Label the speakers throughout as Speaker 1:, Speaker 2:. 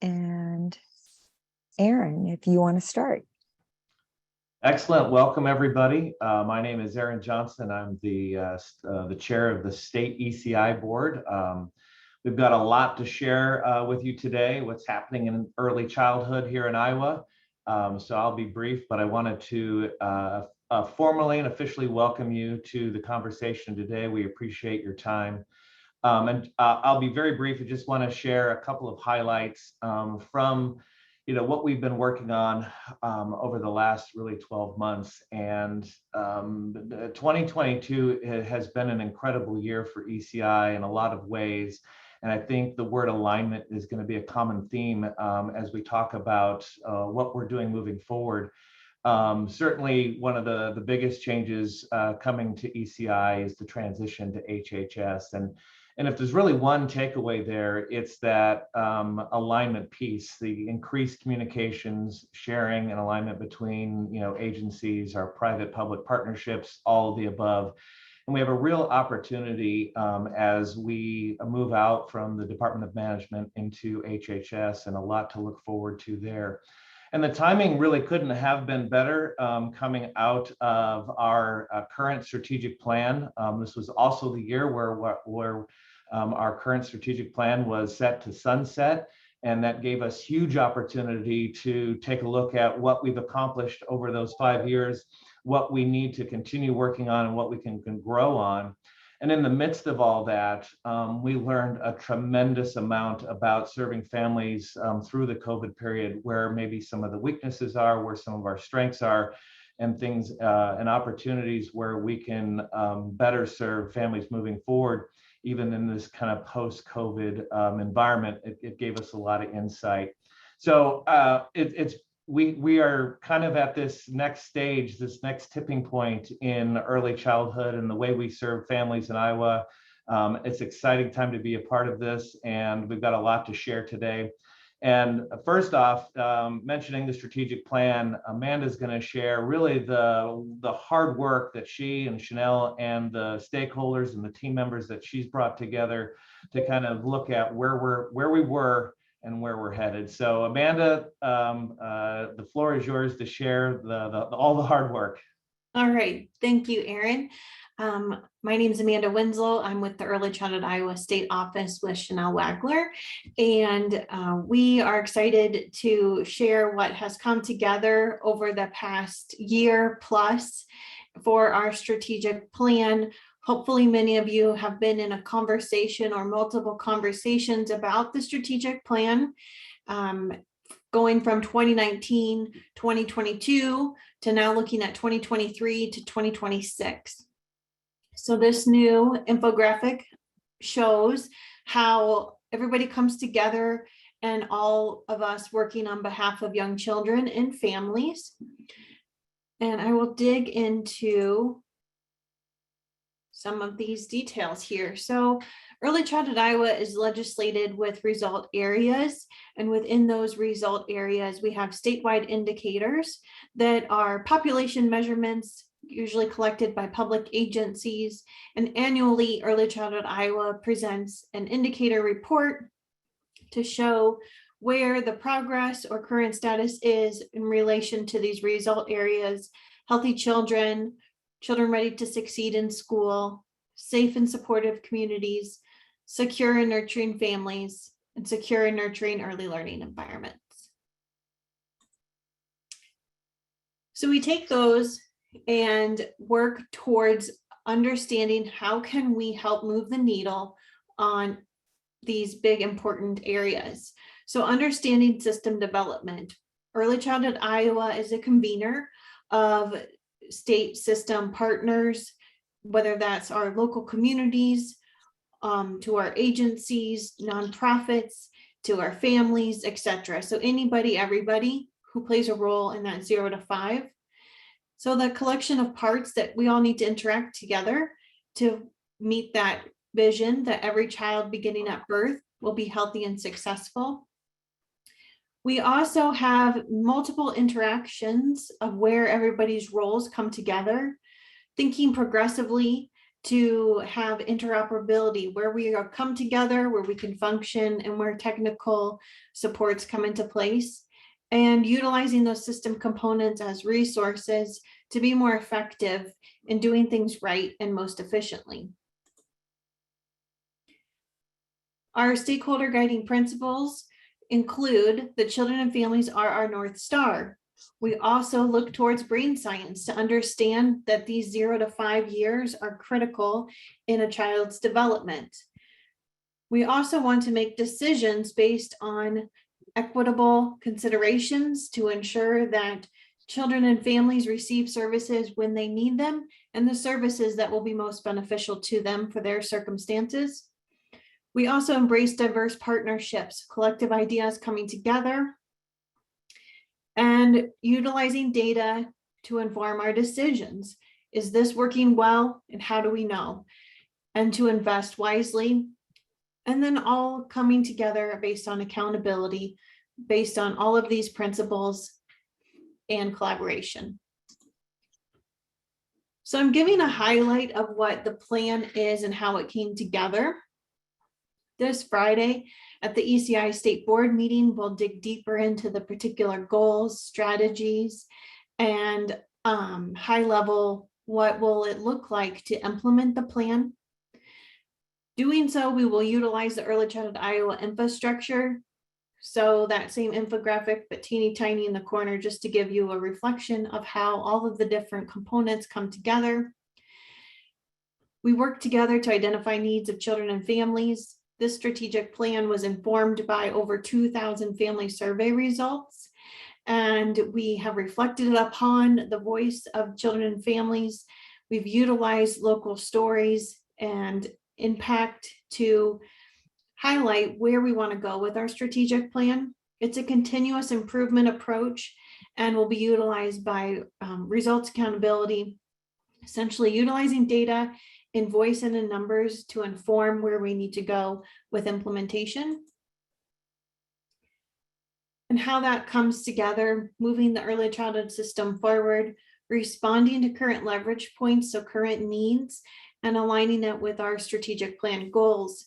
Speaker 1: And Aaron, if you want to start.
Speaker 2: Excellent. Welcome, everybody. My name is Aaron Johnson. I'm the chair of the state ECI board. We've got a lot to share with you today, what's happening in early childhood here in Iowa. So I'll be brief, but I wanted to formally and officially welcome you to the conversation today. We appreciate your time. I'll be very brief. I just want to share a couple of highlights from what we've been working on over the last really 12 months. And 2022 has been an incredible year for ECI in a lot of ways. And I think the word alignment is going to be a common theme as we talk about what we're doing moving forward. Certainly one of the biggest changes coming to ECI is the transition to HHS. And if there's really one takeaway there, it's that alignment piece, the increased communications, sharing, and alignment between agencies, our private-public partnerships, all of the above. And we have a real opportunity as we move out from the Department of Management into HHS, and a lot to look forward to there. And the timing really couldn't have been better coming out of our current strategic plan. This was also the year where our current strategic plan was set to sunset, and that gave us huge opportunity to take a look at what we've accomplished over those 5 years, what we need to continue working on, and what we can grow on. And in the midst of all that, we learned a tremendous amount about serving families through the COVID period, where maybe some of the weaknesses are, where some of our strengths are, and things and opportunities where we can better serve families moving forward. Even in this kind of post-COVID environment, it gave us a lot of insight. So we are kind of at this next stage, this next tipping point in early childhood and the way we serve families in Iowa. It's an exciting time to be a part of this, and we've got a lot to share today. And first off, mentioning the strategic plan, Amanda's going to share really the hard work that she and Chanel and the stakeholders and the team members that she's brought together to kind of look at where we were and where we're headed. So Amanda, the floor is yours to share all the hard work.
Speaker 3: All right, thank you, Aaron. My name is Amanda Winslow. I'm with the Early Childhood Iowa State Office with Chanel Wagler, and we are excited to share what has come together over the past year plus for our strategic plan. Hopefully, many of you have been in a conversation or multiple conversations about the strategic plan, going from 2019, 2022 to now looking at 2023 to 2026. So this new infographic shows how everybody comes together and all of us working on behalf of young children and families. And I will dig into some of these details here. So Early Childhood Iowa is legislated with result areas, and within those result areas, we have statewide indicators that are population measurements, usually collected by public agencies, and annually Early Childhood Iowa presents an indicator report to show where the progress or current status is in relation to these result areas: healthy children, children ready to succeed in school, safe and supportive communities, secure and nurturing families, and secure and nurturing early learning environments. So we take those and work towards understanding how can we help move the needle on these big important areas. So understanding system development. Early Childhood Iowa is a convener of state system partners, whether that's our local communities, to our agencies, nonprofits, to our families, etc. So anybody, everybody who plays a role in that 0 to 5. So the collection of parts that we all need to interact together to meet that vision that every child beginning at birth will be healthy and successful. We also have multiple interactions of where everybody's roles come together, thinking progressively to have interoperability where we are come together, where we can function, and where technical supports come into place, and utilizing those system components as resources to be more effective in doing things right and most efficiently. Our stakeholder guiding principles include the children and families are our North Star. We also look towards brain science to understand that these 0 to 5 years are critical in a child's development. We also want to make decisions based on equitable considerations to ensure that children and families receive services when they need them and the services that will be most beneficial to them for their circumstances. We also embrace diverse partnerships, collective ideas coming together, and utilizing data to inform our decisions. Is this working well, and how do we know? And to invest wisely, and then all coming together based on accountability, based on all of these principles and collaboration. So I'm giving a highlight of what the plan is and how it came together. This Friday at the ECI State Board meeting, we'll dig deeper into the particular goals, strategies, and high level, what will it look like to implement the plan. Doing so, we will utilize the Early Childhood Iowa infrastructure. So that same infographic, but teeny tiny in the corner, just to give you a reflection of how all of the different components come together. We work together to identify needs of children and families. This strategic plan was informed by over 2,000 family survey results, and we have reflected upon the voice of children and families. We've utilized local stories and impact to highlight where we want to go with our strategic plan. It's a continuous improvement approach and will be utilized by results accountability, essentially utilizing data in voice and in numbers to inform where we need to go with implementation. And how that comes together, moving the early childhood system forward, responding to current leverage points, so current needs, and aligning it with our strategic plan goals.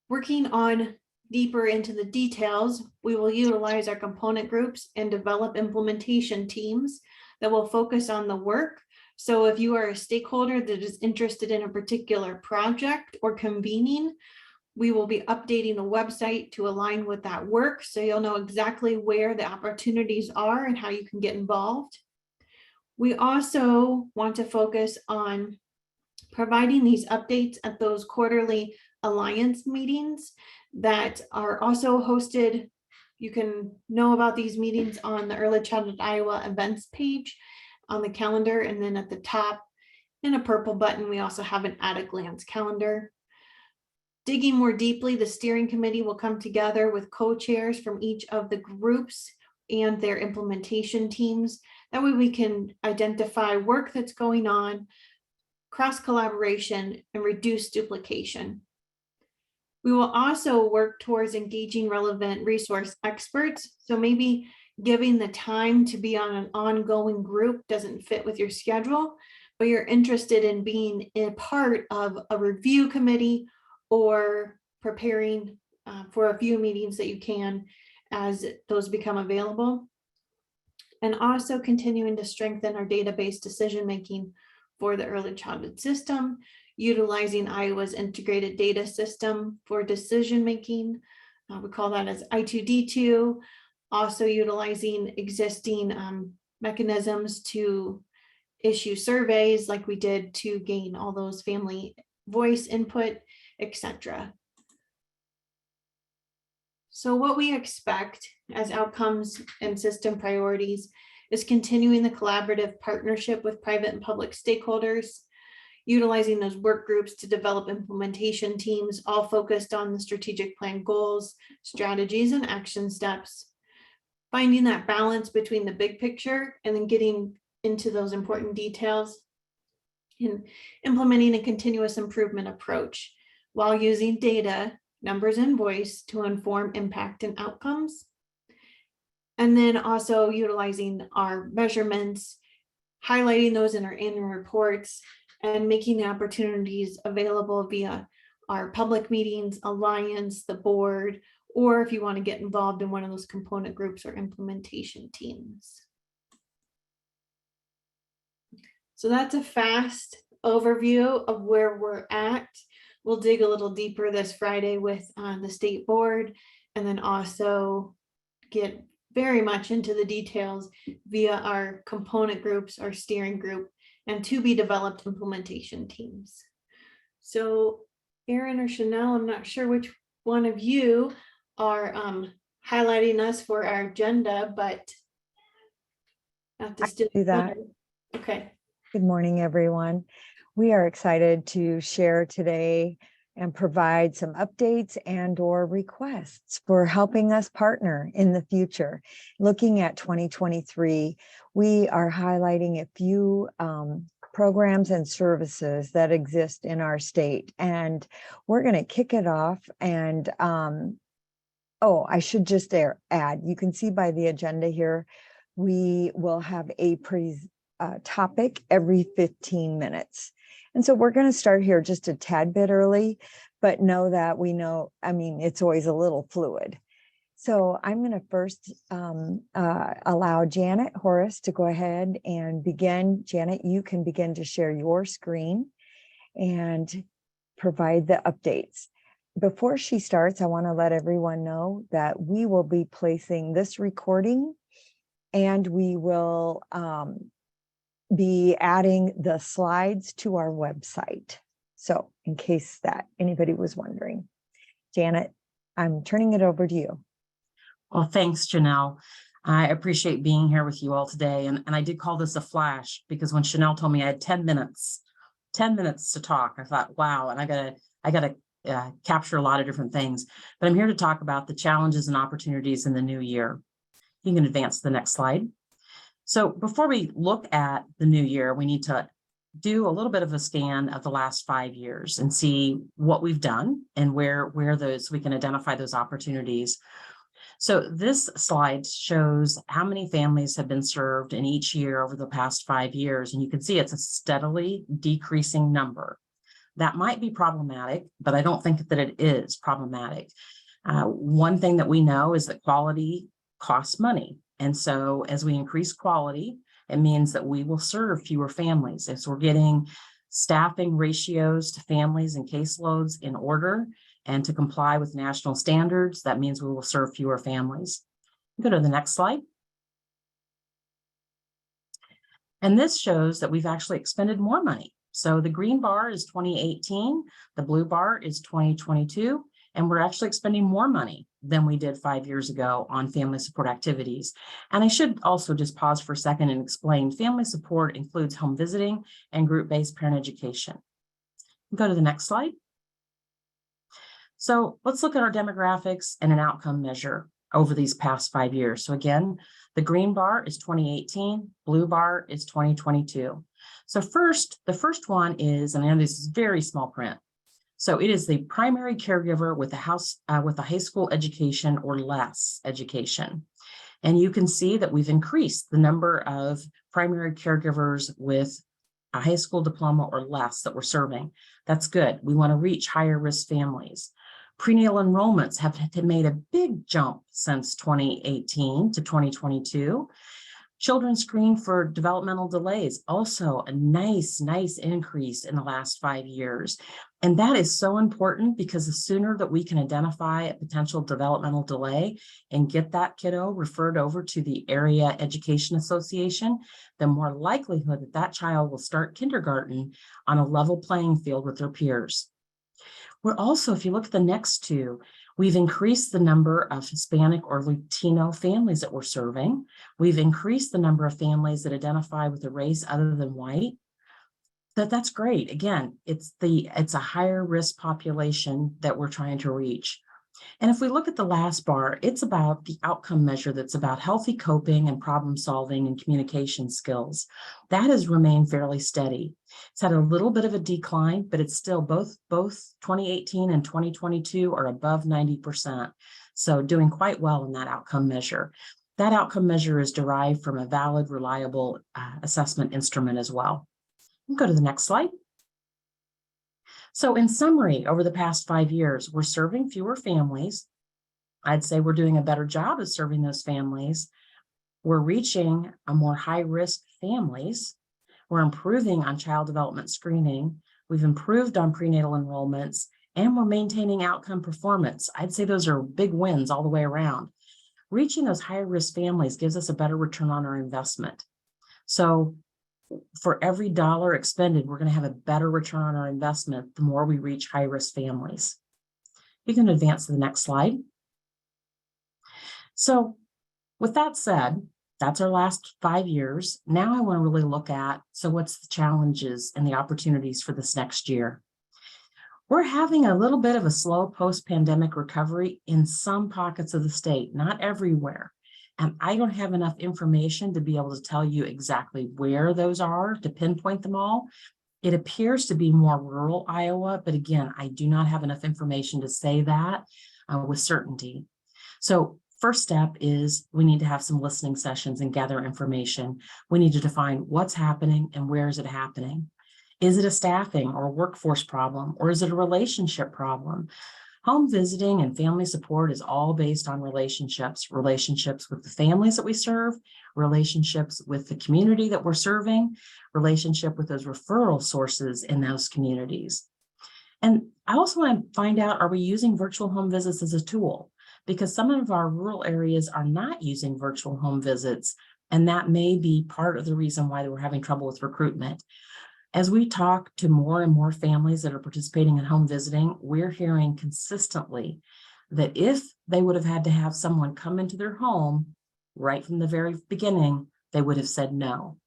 Speaker 3: Working on deeper into the details, we will utilize our component groups and develop implementation teams that will focus on the work. So if you are a stakeholder that is interested in a particular project or convening, we will be updating the website to align with that work, so you'll know exactly where the opportunities are and how you can get involved. We also want to focus on providing these updates at those quarterly alliance meetings that are also hosted. You can know about these meetings on the Early Childhood Iowa events page on the calendar, and then at the top in a purple button, we also have an at a glance calendar. Digging more deeply, the steering committee will come together with co-chairs from each of the groups and their implementation teams. That way we can identify work that's going on, cross collaboration, and reduce duplication. We will also work towards engaging relevant resource experts. So maybe giving the time to be on an ongoing group doesn't fit with your schedule, but you're interested in being a part of a review committee or preparing for a few meetings that you can as those become available. And also continuing to strengthen our database decision-making for the early childhood system, utilizing Iowa's integrated data system for decision-making. We call that as I2D2. Also utilizing existing mechanisms to issue surveys like we did to gain all those family voice input, etc. So what we expect as outcomes and system priorities is continuing the collaborative partnership with private and public stakeholders, utilizing those work groups to develop implementation teams, all focused on the strategic plan goals, strategies, and action steps, finding that balance between the big picture and then getting into those important details, and implementing a continuous improvement approach while using data, numbers, and voice to inform impact and outcomes. And then also utilizing our measurements, highlighting those in our annual reports, and making the opportunities available via our public meetings, Alliance, the board, or if you want to get involved in one of those component groups or implementation teams. So that's a fast overview of where we're at. We'll dig a little deeper this Friday with the state board, and then also get very much into the details via our component groups, our steering group, and to be developed implementation teams. So Erin or Chanel, I'm not sure which one of you are highlighting us for our agenda, but have to still
Speaker 1: do that.
Speaker 3: Okay.
Speaker 1: Good morning, everyone. We are excited to share today and provide some updates and/or requests for helping us partner in the future. Looking at 2023, we are highlighting a few programs and services that exist in our state, and we're going to kick it off. And I should just add, you can see by the agenda here, we will have a topic every 15 minutes. And so we're going to start here just a tad bit early, but know that it's always a little fluid. So I'm going to first allow Janet Horace to go ahead and begin. Janet, you can begin to share your screen and provide the updates. Before she starts, I want to let everyone know that we will be placing this recording, and we will be adding the slides to our website. So in case that anybody was wondering, Janet, I'm turning it over to you.
Speaker 4: Well, thanks, Janelle. I appreciate being here with you all today. And I did call this a flash because when Chanel told me I had 10 minutes to talk, I thought, wow, and I gotta capture a lot of different things. But I'm here to talk about the challenges and opportunities in the new year. You can advance to the next slide. So before we look at the new year, we need to do a little bit of a scan of the last 5 years and see what we've done and where we can identify those opportunities. So this slide shows how many families have been served in each year over the past 5 years. And you can see it's a steadily decreasing number. That might be problematic, but I don't think that it is problematic. One thing that we know is that quality costs money. And so as we increase quality, it means that we will serve fewer families. As we're getting staffing ratios to families and caseloads in order and to comply with national standards, that means we will serve fewer families. Go to the next slide. And this shows that we've actually expended more money. So the green bar is 2018, the blue bar is 2022, and we're actually expending more money than we did 5 years ago on family support activities. And I should also just pause for a second and explain family support includes home visiting and group-based parent education. Go to the next slide. So let's look at our demographics and an outcome measure over these past 5 years. So again, the green bar is 2018, blue bar is 2022. So the first one is, and I know this is very small print, so it is the primary caregiver with a high school education or less education. And you can see that we've increased the number of primary caregivers with a high school diploma or less that we're serving. That's good. We want to reach higher risk families. Prenatal enrollments have made a big jump since 2018 to 2022. Children screened for developmental delays, also a nice increase in the last 5 years. And that is so important because the sooner that we can identify a potential developmental delay and get that kiddo referred over to the Area Education Association, the more likelihood that that child will start kindergarten on a level playing field with their peers. We're also, if you look at the next two, we've increased the number of Hispanic or Latino families that we're serving. We've increased the number of families that identify with a race other than white. That's great. Again, it's a higher risk population that we're trying to reach. And if we look at the last bar, it's about the outcome measure that's about healthy coping and problem solving and communication skills. That has remained fairly steady. It's had a little bit of a decline, but it's still both 2018 and 2022 are above 90%. So doing quite well in that outcome measure. That outcome measure is derived from a valid, reliable assessment instrument as well. We'll go to the next slide. So in summary, over the past 5 years, we're serving fewer families. I'd say we're doing a better job of serving those families. We're reaching a more high-risk families. We're improving on child development screening. We've improved on prenatal enrollments, and we're maintaining outcome performance. I'd say those are big wins all the way around. Reaching those high-risk families gives us a better return on our investment. So for every dollar expended, we're going to have a better return on our investment the more we reach high-risk families. You can advance to the next slide. So with that said, that's our last 5 years. Now I want to really look at, so what's the challenges and the opportunities for this next year? We're having a little bit of a slow post-pandemic recovery in some pockets of the state, not everywhere. And I don't have enough information to be able to tell you exactly where those are, to pinpoint them all. It appears to be more rural Iowa, but again, I do not have enough information to say that with certainty. So first step is we need to have some listening sessions and gather information. We need to define what's happening and where is it happening. Is it a staffing or workforce problem, or is it a relationship problem? Home visiting and family support is all based on relationships with the families that we serve, relationships with the community that we're serving, relationship with those referral sources in those communities. And I also want to find out, are we using virtual home visits as a tool? Because some of our rural areas are not using virtual home visits, and that may be part of the reason why we're having trouble with recruitment. As we talk to more and more families that are participating in home visiting, we're hearing consistently that if they would have had to have someone come into their home right from the very beginning, they would have said no.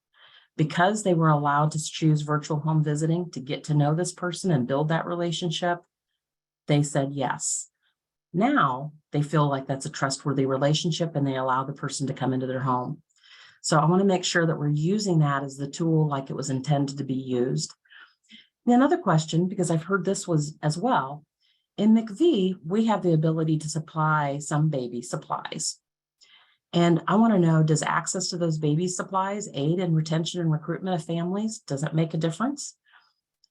Speaker 4: Because they were allowed to choose virtual home visiting to get to know this person and build that relationship, they said yes. Now they feel like that's a trustworthy relationship and they allow the person to come into their home. So I want to make sure that we're using that as the tool like it was intended to be used. And another question, because I've heard this was as well, in McVee, we have the ability to supply some baby supplies. And I want to know, does access to those baby supplies aid in retention and recruitment of families? Does it make a difference?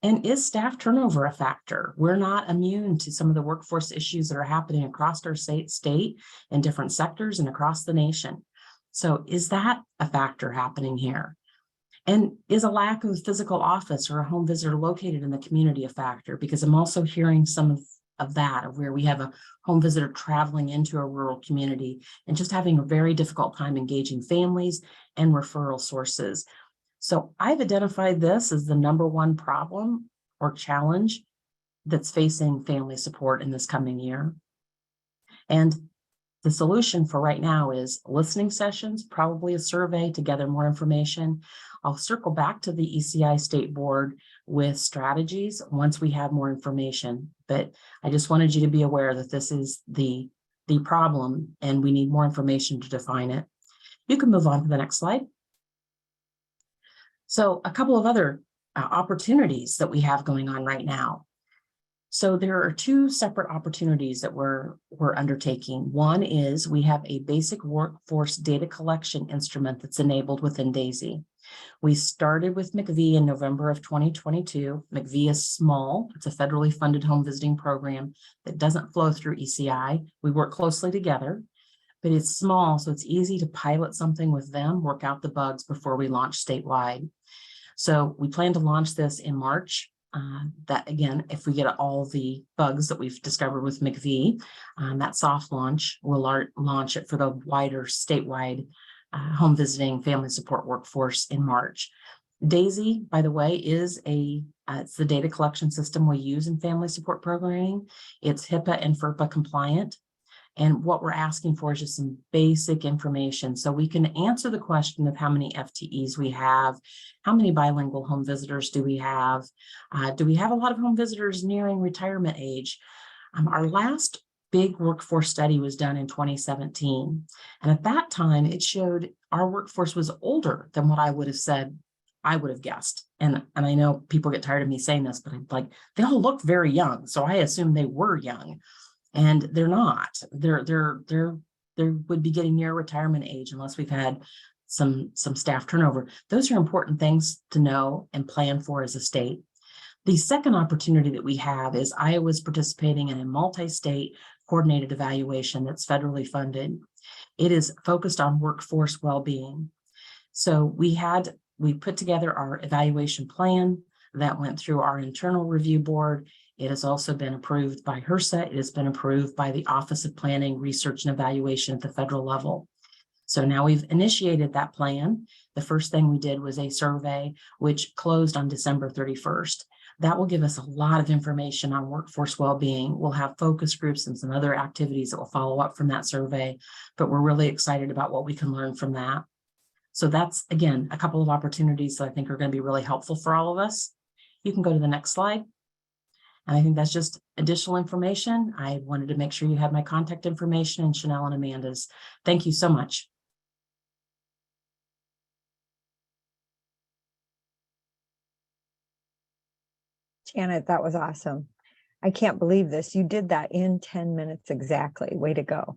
Speaker 4: And is staff turnover a factor? We're not immune to some of the workforce issues that are happening across our state in different sectors and across the nation. So is that a factor happening here? And is a lack of a physical office or a home visitor located in the community a factor? Because I'm also hearing some of that, of where we have a home visitor traveling into a rural community and just having a very difficult time engaging families and referral sources. So I've identified this as the number one problem or challenge that's facing family support in this coming year. And the solution for right now is listening sessions, probably a survey to gather more information. I'll circle back to the ECI State Board with strategies once we have more information. But I just wanted you to be aware that this is the problem and we need more information to define it. You can move on to the next slide. So a couple of other opportunities that we have going on right now. So there are two separate opportunities that we're undertaking. One is we have a basic workforce data collection instrument that's enabled within DAISY. We started with McVee in November of 2022. McVee is small. It's a federally funded home visiting program that doesn't flow through ECI. We work closely together, but it's small, so it's easy to pilot something with them, work out the bugs before we launch statewide. So we plan to launch this in March. That again, if we get all the bugs that we've discovered with McVee, that soft launch, we'll launch it for the wider statewide home visiting family support workforce in March. DAISY, by the way, is it's the data collection system we use in family support programming. It's HIPAA and FERPA compliant. And what we're asking for is just some basic information so we can answer the question of how many FTEs we have, how many bilingual home visitors do we have a lot of home visitors nearing retirement age? Our last big workforce study was done in 2017. And at that time, it showed our workforce was older than what I would have said, I would have guessed. And I know people get tired of me saying this, but I'm like, they all look very young. So I assume they were young. And they're not. They would be getting near retirement age unless we've had some staff turnover. Those are important things to know and plan for as a state. The second opportunity that we have is Iowa's participating in a multi-state coordinated evaluation that's federally funded. It is focused on workforce well-being. So we put together our evaluation plan that went through our internal review board. It has also been approved by HRSA. It has been approved by the Office of Planning, Research, and Evaluation at the federal level. So now we've initiated that plan. The first thing we did was a survey, which closed on December 31st. That will give us a lot of information on workforce well-being. We'll have focus groups and some other activities that will follow up from that survey, but we're really excited about what we can learn from that. So that's, again, a couple of opportunities that I think are going to be really helpful for all of us. You can go to the next slide. And I think that's just additional information. I wanted to make sure you had my contact information and Chanel and Amanda's. Thank you so much.
Speaker 1: Janet, that was awesome. I can't believe this. You did that in 10 minutes exactly. Way to go.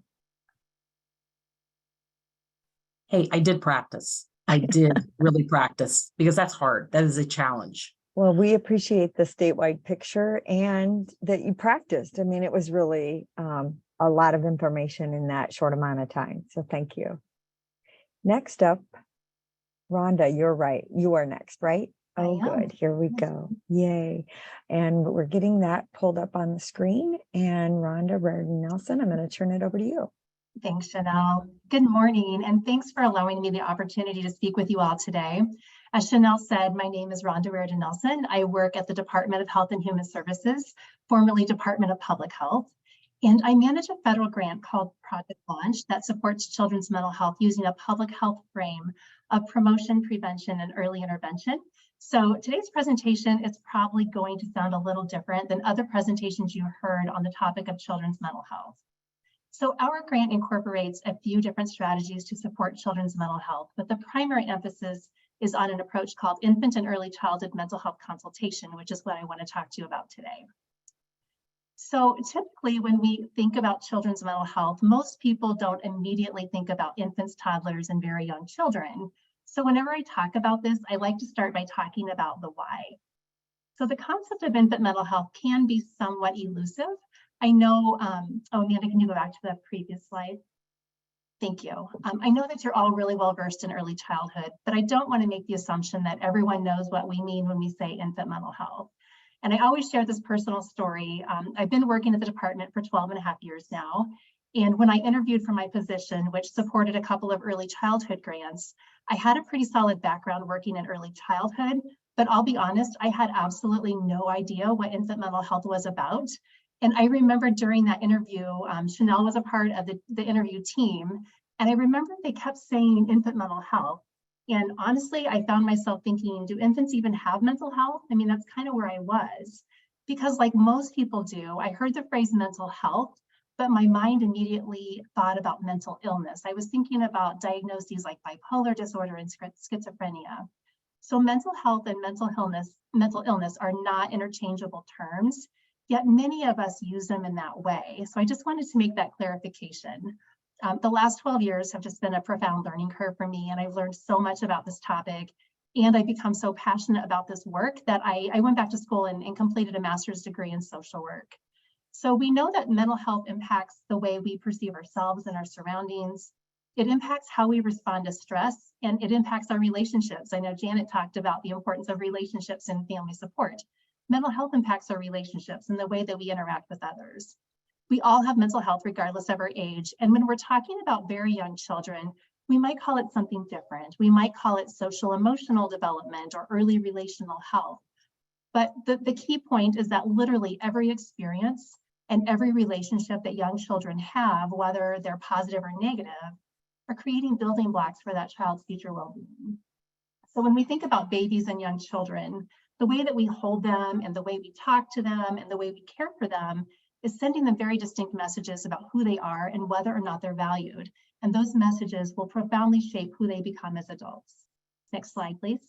Speaker 4: Hey, I did practice. I did really practice because that's hard. That is a challenge.
Speaker 1: Well, we appreciate the statewide picture and that you practiced. I mean, it was really a lot of information in that short amount of time. So thank you. Next up, Rhonda, you're right. You are next, right? Oh, good. Here we go. Yay. And we're getting that pulled up on the screen. And Rhonda Raridan Nelson, I'm going to turn it over to you.
Speaker 5: Thanks, Chanel. Good morning, and thanks for allowing me the opportunity to speak with you all today. As Chanel said, my name is Rhonda Raridan Nelson. I work at the Department of Health and Human Services, formerly Department of Public Health, and I manage a federal grant called Project Launch that supports children's mental health using a public health frame of promotion, prevention, and early intervention. So today's presentation is probably going to sound a little different than other presentations you heard on the topic of children's mental health. So our grant incorporates a few different strategies to support children's mental health, but the primary emphasis is on an approach called infant and early childhood mental health consultation, which is what I want to talk to you about today. So typically when we think about children's mental health, most people don't immediately think about infants, toddlers, and very young children. So whenever I talk about this, I like to start by talking about the why. So the concept of infant mental health can be somewhat elusive. I know, oh, Amanda, can you go back to the previous slide? Thank you. I know that you're all really well versed in early childhood, but I don't want to make the assumption that everyone knows what we mean when we say infant mental health. And I always share this personal story. I've been working at the department for 12.5 years now. And when I interviewed for my position, which supported a couple of early childhood grants, I had a pretty solid background working in early childhood, but I'll be honest, I had absolutely no idea what infant mental health was about. And I remember during that interview, Chanel was a part of the interview team. And I remember they kept saying infant mental health. And honestly, I found myself thinking, do infants even have mental health? I mean, that's kind of where I was. Because like most people do, I heard the phrase mental health, but my mind immediately thought about mental illness. I was thinking about diagnoses like bipolar disorder and schizophrenia. So mental health and mental illness are not interchangeable terms. Yet many of us use them in that way. So I just wanted to make that clarification. The last 12 years have just been a profound learning curve for me, and I've learned so much about this topic, and I've become so passionate about this work that I went back to school and completed a master's degree in social work. So we know that mental health impacts the way we perceive ourselves and our surroundings. It impacts how we respond to stress, and it impacts our relationships. I know Janet talked about the importance of relationships and family support. Mental health impacts our relationships and the way that we interact with others. We all have mental health regardless of our age. And when we're talking about very young children, we might call it something different. We might call it social emotional development or early relational health. But the key point is that literally every experience and every relationship that young children have, whether they're positive or negative, are creating building blocks for that child's future well-being. So when we think about babies and young children, the way that we hold them and the way we talk to them and the way we care for them is sending them very distinct messages about who they are and whether or not they're valued. And those messages will profoundly shape who they become as adults. Next slide, please.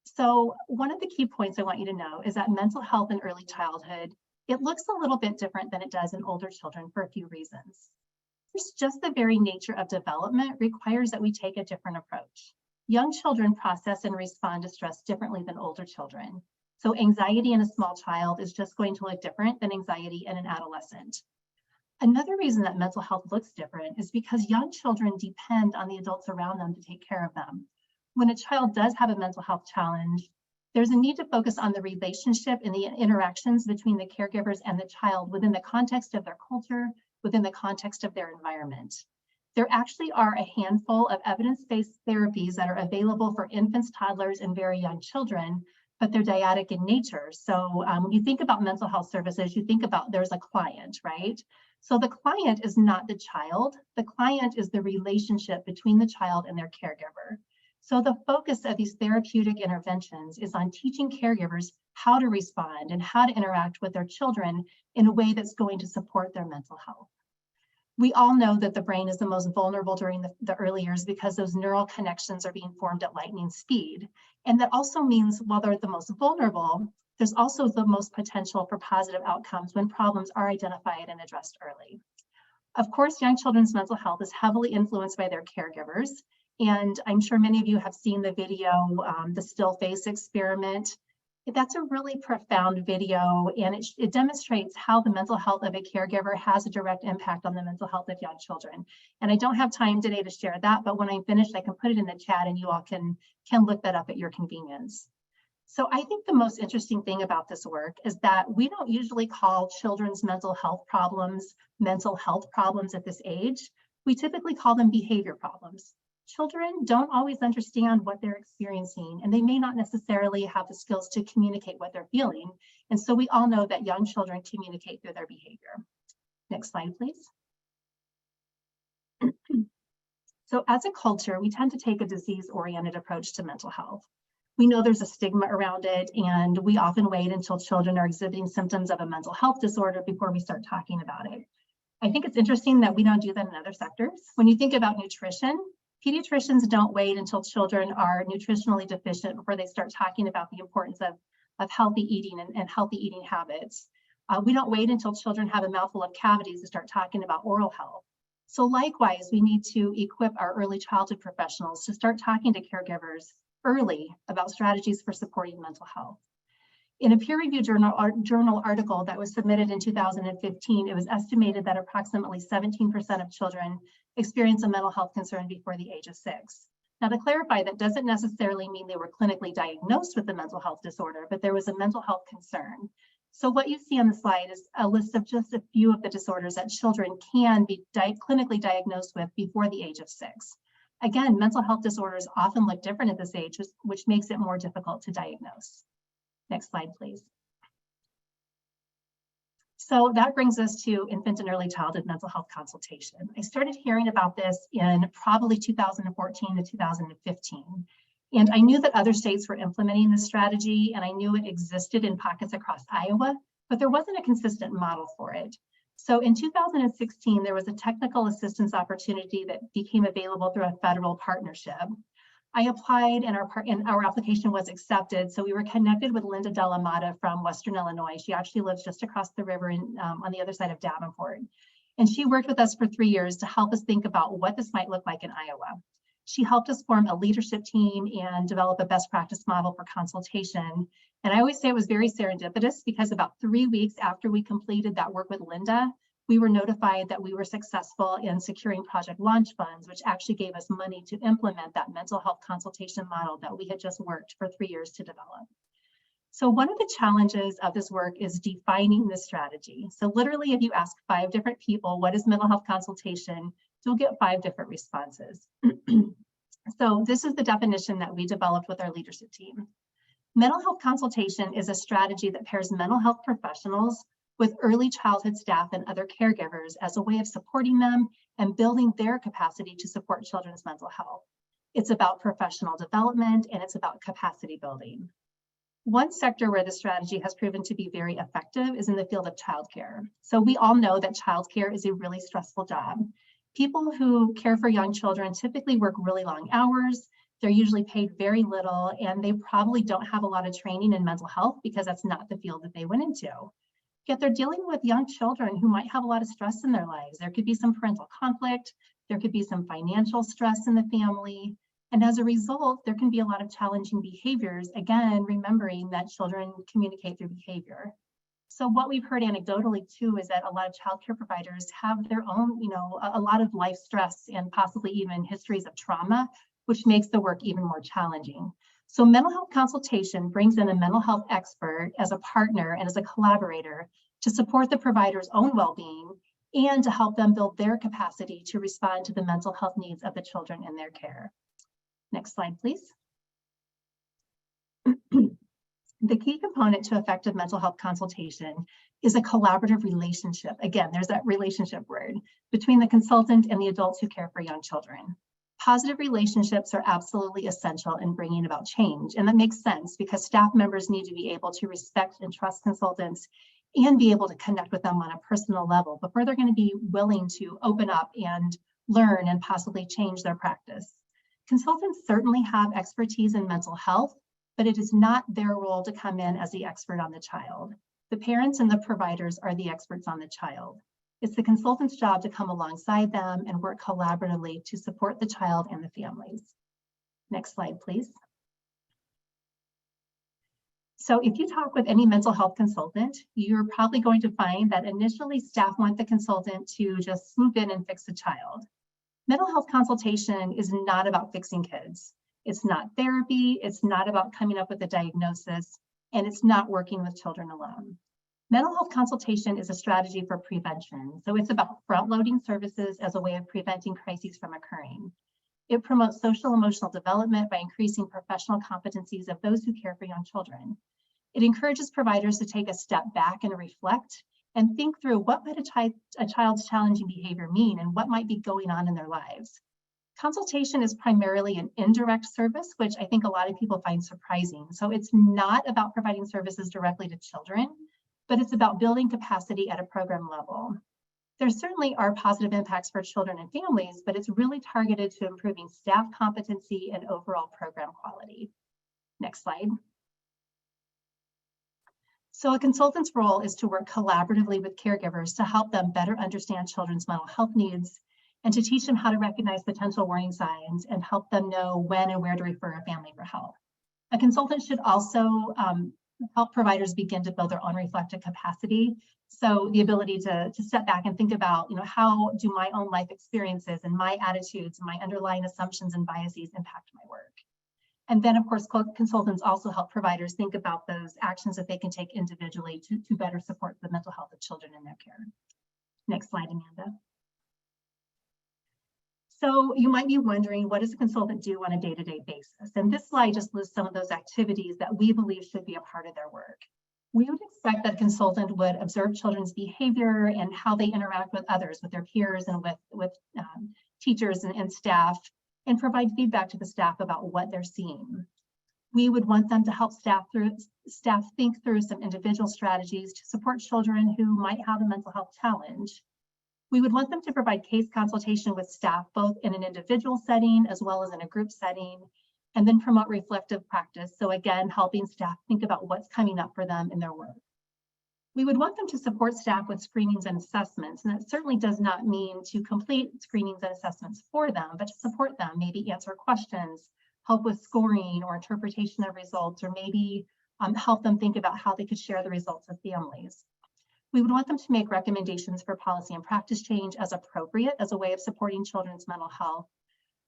Speaker 5: So one of the key points I want you to know is that mental health in early childhood, it looks a little bit different than it does in older children for a few reasons. First, just the very nature of development requires that we take a different approach. Young children process and respond to stress differently than older children. So anxiety in a small child is just going to look different than anxiety in an adolescent. Another reason that mental health looks different is because young children depend on the adults around them to take care of them. When a child does have a mental health challenge, there's a need to focus on the relationship and the interactions between the caregivers and the child within the context of their culture, within the context of their environment. There actually are a handful of evidence-based therapies that are available for infants, toddlers, and very young children, but they're dyadic in nature. So when you think about mental health services, you think about there's a client, right? So the client is not the child. The client is the relationship between the child and their caregiver. So the focus of these therapeutic interventions is on teaching caregivers how to respond and how to interact with their children in a way that's going to support their mental health. We all know that the brain is the most vulnerable during the early years because those neural connections are being formed at lightning speed. And that also means while they're the most vulnerable, there's also the most potential for positive outcomes when problems are identified and addressed early. Of course, young children's mental health is heavily influenced by their caregivers. And I'm sure many of you have seen the video, the still face experiment. That's a really profound video, and it demonstrates how the mental health of a caregiver has a direct impact on the mental health of young children. And I don't have time today to share that, but when I'm finished, I can put it in the chat and you all can look that up at your convenience. So I think the most interesting thing about this work is that we don't usually call children's mental health problems at this age. We typically call them behavior problems. Children don't always understand what they're experiencing, and they may not necessarily have the skills to communicate what they're feeling. And so we all know that young children communicate through their behavior. Next slide, please. So as a culture, we tend to take a disease-oriented approach to mental health. We know there's a stigma around it, and we often wait until children are exhibiting symptoms of a mental health disorder before we start talking about it. I think it's interesting that we don't do that in other sectors. When you think about nutrition, pediatricians don't wait until children are nutritionally deficient before they start talking about the importance of healthy eating and healthy eating habits. We don't wait until children have a mouthful of cavities to start talking about oral health. So likewise, we need to equip our early childhood professionals to start talking to caregivers early about strategies for supporting mental health. In a peer-reviewed journal article that was submitted in 2015, it was estimated that approximately 17% of children experience a mental health concern before the age of 6. Now, to clarify, that doesn't necessarily mean they were clinically diagnosed with a mental health disorder, but there was a mental health concern. So what you see on the slide is a list of just a few of the disorders that children can be clinically diagnosed with before the age of 6. Again, mental health disorders often look different at this age, which makes it more difficult to diagnose. Next slide, please. So that brings us to infant and early childhood mental health consultation. I started hearing about this in probably 2014 to 2015. And I knew that other states were implementing this strategy, and I knew it existed in pockets across Iowa, but there wasn't a consistent model for it. So in 2016, there was a technical assistance opportunity that became available through a federal partnership. I applied and our application was accepted. So we were connected with Linda Della Mata from Western Illinois. She actually lives just across the river on the other side of Davenport. And she worked with us for 3 years to help us think about what this might look like in Iowa. She helped us form a leadership team and develop a best practice model for consultation. And I always say it was very serendipitous because about 3 weeks after we completed that work with Linda, we were notified that we were successful in securing project launch funds, which actually gave us money to implement that mental health consultation model that we had just worked for 3 years to develop. So one of the challenges of this work is defining this strategy. So literally, if you ask 5 different people, what is mental health consultation, you'll get 5 different responses. So this is the definition that we developed with our leadership team. Mental health consultation is a strategy that pairs mental health professionals with early childhood staff and other caregivers as a way of supporting them and building their capacity to support children's mental health. It's about professional development and it's about capacity building. One sector where the strategy has proven to be very effective is in the field of childcare. So we all know that childcare is a really stressful job. People who care for young children typically work really long hours. They're usually paid very little, and they probably don't have a lot of training in mental health because that's not the field that they went into. Yet they're dealing with young children who might have a lot of stress in their lives. There could be some parental conflict. There could be some financial stress in the family. And as a result, there can be a lot of challenging behaviors, again, remembering that children communicate through behavior. So what we've heard anecdotally too is that a lot of childcare providers have their own, a lot of life stress and possibly even histories of trauma, which makes the work even more challenging. So mental health consultation brings in a mental health expert as a partner and as a collaborator to support the provider's own well-being and to help them build their capacity to respond to the mental health needs of the children in their care. Next slide, please. The key component to effective mental health consultation is a collaborative relationship. Again, there's that relationship word between the consultant and the adults who care for young children. Positive relationships are absolutely essential in bringing about change. And that makes sense because staff members need to be able to respect and trust consultants and be able to connect with them on a personal level before they're going to be willing to open up and learn and possibly change their practice. Consultants certainly have expertise in mental health, but it is not their role to come in as the expert on the child. The parents and the providers are the experts on the child. It's the consultant's job to come alongside them and work collaboratively to support the child and the families. Next slide, please. So if you talk with any mental health consultant, you're probably going to find that initially staff want the consultant to just swoop in and fix the child. Mental health consultation is not about fixing kids. It's not therapy, it's not about coming up with a diagnosis, and it's not working with children alone. Mental health consultation is a strategy for prevention. So it's about front-loading services as a way of preventing crises from occurring. It promotes social emotional development by increasing professional competencies of those who care for young children. It encourages providers to take a step back and reflect and think through what might a child's challenging behavior mean and what might be going on in their lives. Consultation is primarily an indirect service, which I think a lot of people find surprising. So it's not about providing services directly to children, but it's about building capacity at a program level. There certainly are positive impacts for children and families, but it's really targeted to improving staff competency and overall program quality. Next slide. So a consultant's role is to work collaboratively with caregivers to help them better understand children's mental health needs and to teach them how to recognize potential warning signs and help them know when and where to refer a family for help. A consultant should also help providers begin to build their own reflective capacity. So the ability to step back and think about, how do my own life experiences and my attitudes and my underlying assumptions and biases impact my work? And then, of course, consultants also help providers think about those actions that they can take individually to better support the mental health of children in their care. Next slide, Amanda. So you might be wondering, what does a consultant do on a day-to-day basis? And this slide just lists some of those activities that we believe should be a part of their work. We would expect that a consultant would observe children's behavior and how they interact with others, with their peers and with teachers and staff, and provide feedback to the staff about what they're seeing. We would want them to help staff think through some individual strategies to support children who might have a mental health challenge. We would want them to provide case consultation with staff, both in an individual setting as well as in a group setting, and then promote reflective practice. So again, helping staff think about what's coming up for them in their work. We would want them to support staff with screenings and assessments, and that certainly does not mean to complete screenings and assessments for them, but to support them, maybe answer questions, help with scoring or interpretation of results, or maybe help them think about how they could share the results with families. We would want them to make recommendations for policy and practice change as appropriate as a way of supporting children's mental health.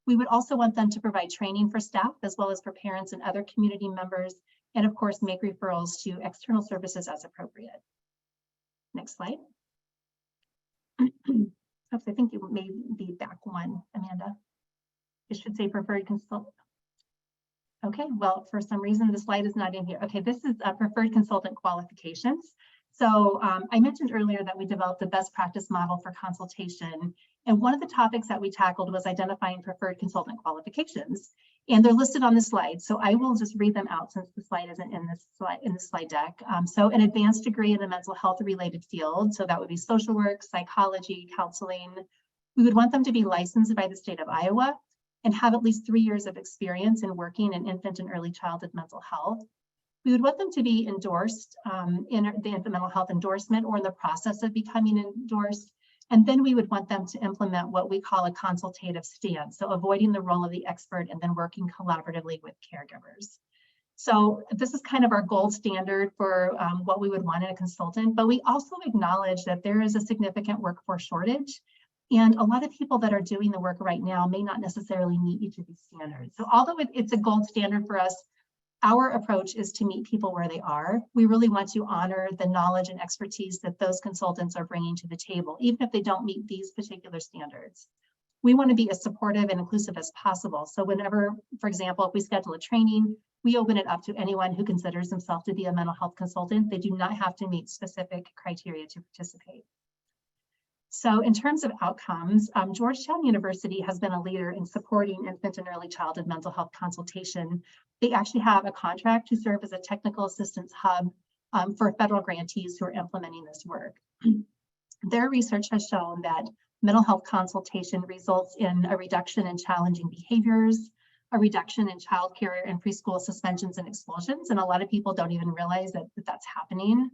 Speaker 5: We would also want them to provide training for staff as well as for parents and other community members, and of course, make referrals to external services as appropriate. Next slide. Oops, I think you may be back one, Amanda. It should say preferred consultant. Okay, well, for some reason, the slide is not in here. Okay, this is preferred consultant qualifications. So I mentioned earlier that we developed a best practice model for consultation. And one of the topics that we tackled was identifying preferred consultant qualifications. And they're listed on the slide. So I will just read them out since the slide isn't in this slide deck. So an advanced degree in a mental health related field. So that would be social work, psychology, counseling. We would want them to be licensed by the state of Iowa and have at least 3 years of experience in working in infant and early childhood mental health. We would want them to be endorsed in the infant mental health endorsement or in the process of becoming endorsed. And then we would want them to implement what we call a consultative stance, so avoiding the role of the expert and then working collaboratively with caregivers. So this is kind of our gold standard for what we would want in a consultant, but we also acknowledge that there is a significant workforce shortage, and a lot of people that are doing the work right now may not necessarily meet each of these standards. So although it's a gold standard for us, our approach is to meet people where they are. We really want to honor the knowledge and expertise that those consultants are bringing to the table, even if they don't meet these particular standards. We want to be as supportive and inclusive as possible. So whenever, for example, if we schedule a training, we open it up to anyone who considers themselves to be a mental health consultant. They do not have to meet specific criteria to participate. So in terms of outcomes, Georgetown University has been a leader in supporting infant and early childhood mental health consultation. They actually have a contract to serve as a technical assistance hub for federal grantees who are implementing this work. Their research has shown that mental health consultation results in a reduction in challenging behaviors, a reduction in childcare and preschool suspensions and expulsions, and a lot of people don't even realize that that's happening.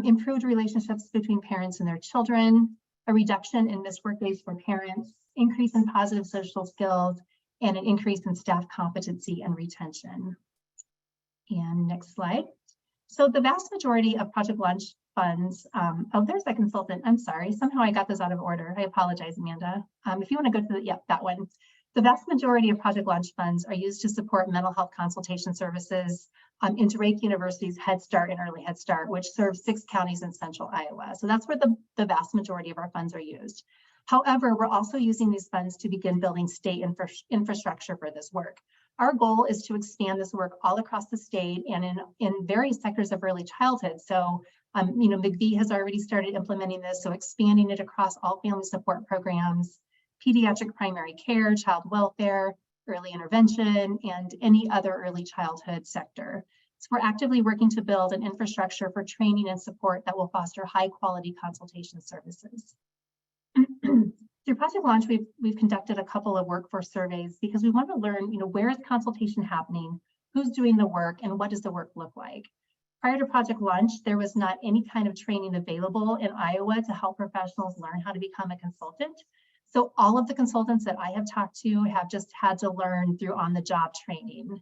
Speaker 5: Improved relationships between parents and their children, a reduction in missed work days for parents, increase in positive social skills, and an increase in staff competency and retention. And next slide. So the vast majority of Project Launch funds, oh, there's that consultant. I'm sorry, somehow I got this out of order. I apologize, Amanda. If you want to go to the, yep, that one. The vast majority of Project Launch funds are used to support mental health consultation services in Drake University's Head Start and Early Head Start, which serves 6 counties in central Iowa. So that's where the vast majority of our funds are used. However, we're also using these funds to begin building state infrastructure for this work. Our goal is to expand this work all across the state and in various sectors of early childhood. So, McVie has already started implementing this, so expanding it across all family support programs, pediatric primary care, child welfare, early intervention, and any other early childhood sector. So we're actively working to build an infrastructure for training and support that will foster high quality consultation services. Through Project Launch, we've conducted a couple of workforce surveys because we want to learn, where is consultation happening, who's doing the work, and what does the work look like. Prior to Project Launch, there was not any kind of training available in Iowa to help professionals learn how to become a consultant. So all of the consultants that I have talked to have just had to learn through on-the-job training.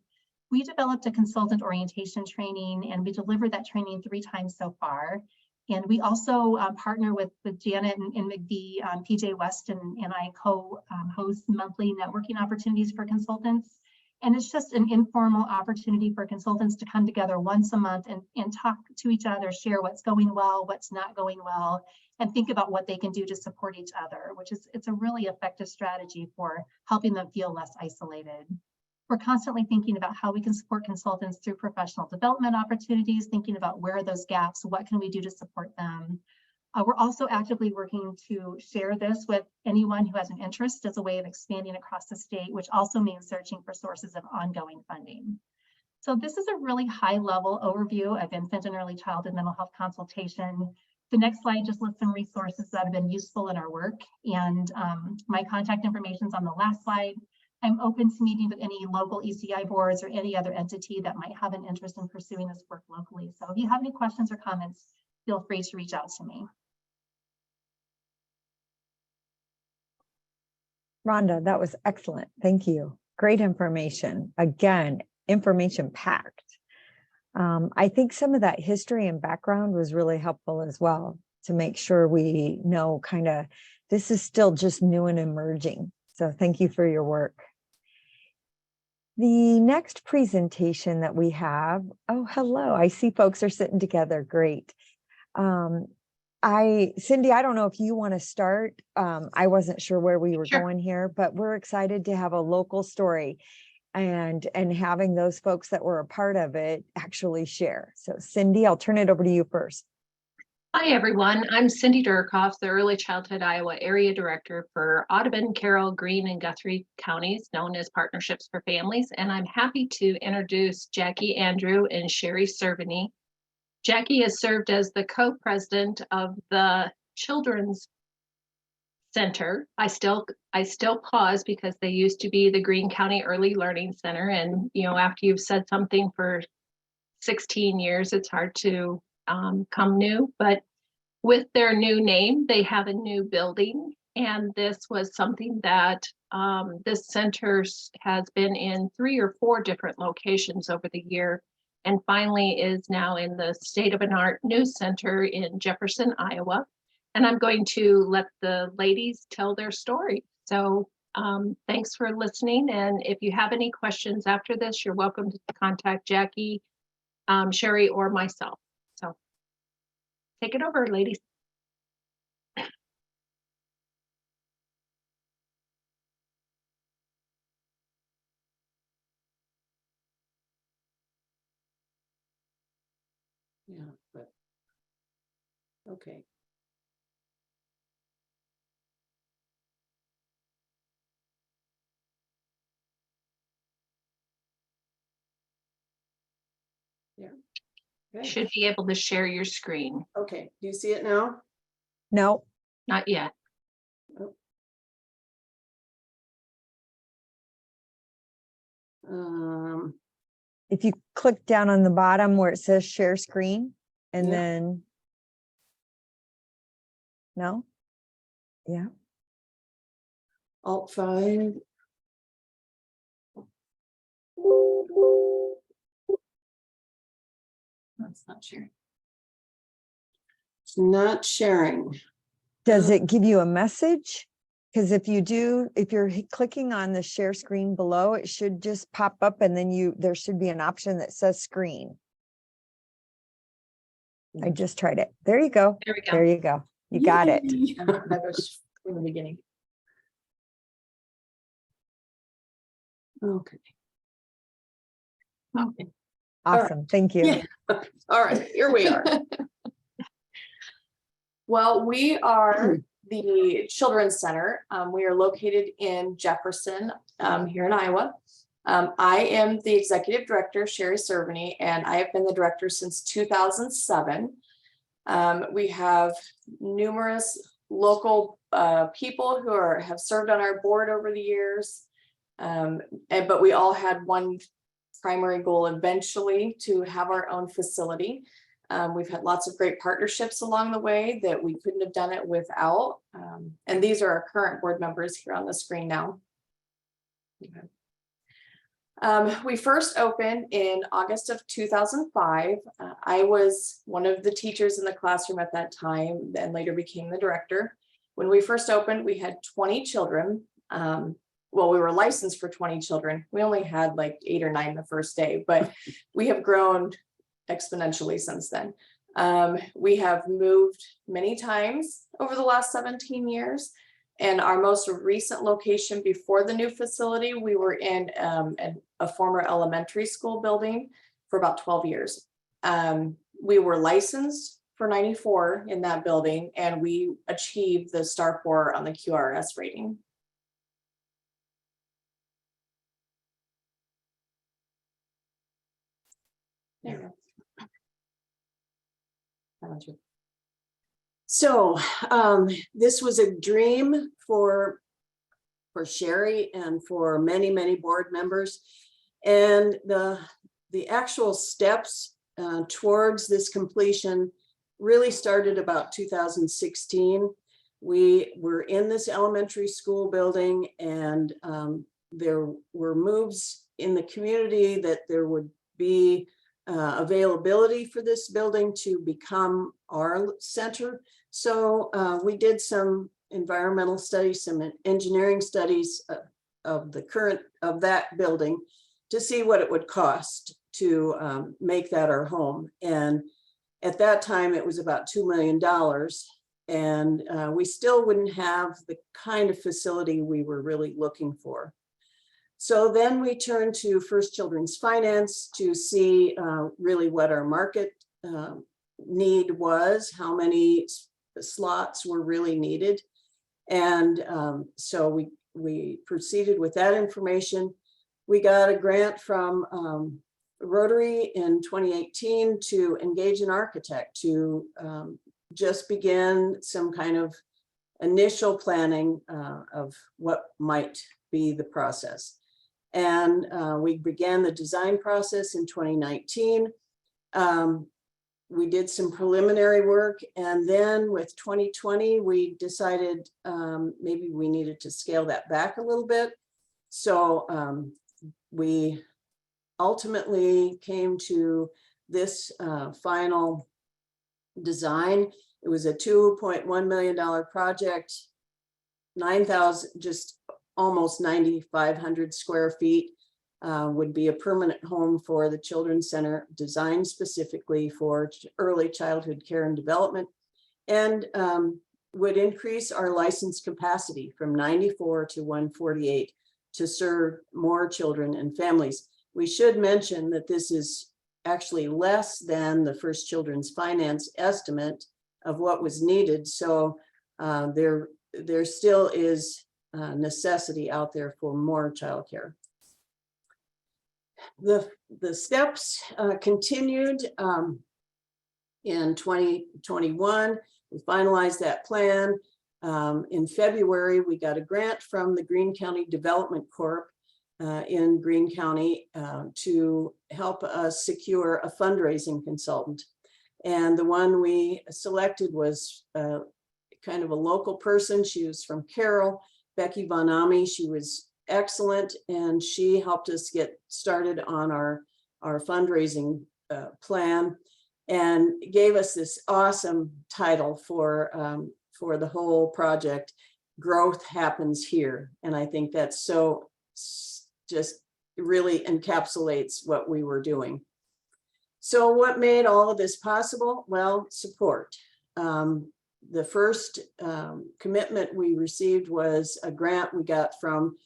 Speaker 5: We developed a consultant orientation training, and we delivered that training 3 times so far. And we also partner with Janet and McVie, PJ West and I co-host monthly networking opportunities for consultants. And it's just an informal opportunity for consultants to come together once a month and talk to each other, share what's going well, what's not going well, and think about what they can do to support each other, it's a really effective strategy for helping them feel less isolated. We're constantly thinking about how we can support consultants through professional development opportunities, thinking about where are those gaps, what can we do to support them. We're also actively working to share this with anyone who has an interest as a way of expanding across the state, which also means searching for sources of ongoing funding. So this is a really high level overview of infant and early childhood mental health consultation. The next slide just lists some resources that have been useful in our work, and my contact information is on the last slide. I'm open to meeting with any local ECI boards or any other entity that might have an interest in pursuing this work locally. So if you have any questions or comments, feel free to reach out to me.
Speaker 1: Rhonda, that was excellent. Thank you. Great information. Again, information packed. I think some of that history and background was really helpful as well to make sure we know this is still just new and emerging. So thank you for your work. The next presentation that we have, oh, hello. I see folks are sitting together. Great. Cindy, I don't know if you want to start. I wasn't sure where we were going here, but we're excited to have a local story and having those folks that were a part of it actually share. So Cindy, I'll turn it over to you first.
Speaker 6: Hi, everyone. I'm Cindy Durkoff, the Early Childhood Iowa Area Director for Audubon, Carroll, Greene, and Guthrie counties, known as Partnerships for Families. And I'm happy to introduce Jackie Andrew and Sherry Cerveny. Jackie has served as the co-president of the Children's Center. I still pause because they used to be the Greene County Early Learning Center. And, after you've said something for 16 years, it's hard to come new, but with their new name, they have a new building. And this was something that this center has been in 3 or 4 different locations over the year. And finally is now in the state-of-the-art news center in Jefferson, Iowa. And I'm going to let the ladies tell their story. So thanks for listening. And if you have any questions after this, you're welcome to contact Jackie, Sherry, or myself. So take it over, ladies.
Speaker 7: Yeah, but, okay. Yeah. Okay.
Speaker 6: Should be able to share your screen.
Speaker 7: Okay, do you see it now?
Speaker 1: No,
Speaker 6: Not yet.
Speaker 1: if you click down on the bottom where it says share screen and
Speaker 7: Yeah.
Speaker 1: then. No? Yeah,
Speaker 7: Alt-5.
Speaker 6: That's not sharing.
Speaker 7: It's not sharing.
Speaker 1: does it give you a message? Because if you do, if you're clicking on the share screen below, it should just pop up and then there should be an option that says screen. I just tried it. There you go.
Speaker 6: There we go.
Speaker 1: There you go. You got it.
Speaker 7: Yay. That was from the beginning. Okay.
Speaker 6: Okay.
Speaker 1: Awesome. Thank you.
Speaker 7: Yeah. All right, here we are. Well, we are the Children's Center. We are located in Jefferson, here in Iowa. I am the executive director, Sherry Cerveny, and I have been the director since 2007. We have numerous local people who have served on our board over the years. But we all had one primary goal eventually to have our own facility. We've had lots of great partnerships along the way that we couldn't have done it without. And these are our current board members here on the screen now. We first opened in August of 2005. I was one of the teachers in the classroom at that time and later became the director. When we first opened, we had 20 children. Well, we were licensed for 20 children. We only had like 8 or 9 the first day, but we have grown exponentially since then. We have moved many times over the last 17 years. And our most recent location before the new facility, we were in a former elementary school building for about 12 years. We were licensed for 94 in that building, and we achieved the Star 4 on the QRS rating. There you go. So this was a dream for Sherry and for many, many board members. And the actual steps towards this completion really started about 2016. We were in this elementary school building, and there were moves in the community that there would be availability for this building to become our center. So we did some environmental studies, some engineering studies of that building to see what it would cost to make that our home. And at that time, it was about $2 million. And we still wouldn't have the kind of facility we were really looking for. So then we turned to First Children's Finance to see really what our market need was, how many slots were really needed. And so we proceeded with that information. We got a grant from Rotary in 2018 to engage an architect to just begin some kind of initial planning of what might be the process. And we began the design process in 2019. we did some preliminary work, and then with 2020, we decided maybe we needed to scale that back a little bit. So we ultimately came to this final design. It was a $2.1 million project, 9,000, just almost 9,500 square feet. Would be a permanent home for the Children's Center, designed specifically for early childhood care and development, and would increase our license capacity from 94 to 148 to serve more children and families. We should mention that this is actually less than the First Children's Finance estimate of what was needed. So there still is necessity out there for more childcare. The steps continued in 2021. We finalized that plan. In February, we got a grant from the Greene County Development Corp in Greene County to help us secure a fundraising consultant. And the one we selected was kind of a local person. She was from Carroll, Becky Von Ami. She was excellent, and she helped us get started on our fundraising plan, and gave us this awesome title for the whole project, Growth Happens Here. And I think that's so just really encapsulates what we were doing. So what made all of this possible? Well, support. The first commitment we received was a grant we got from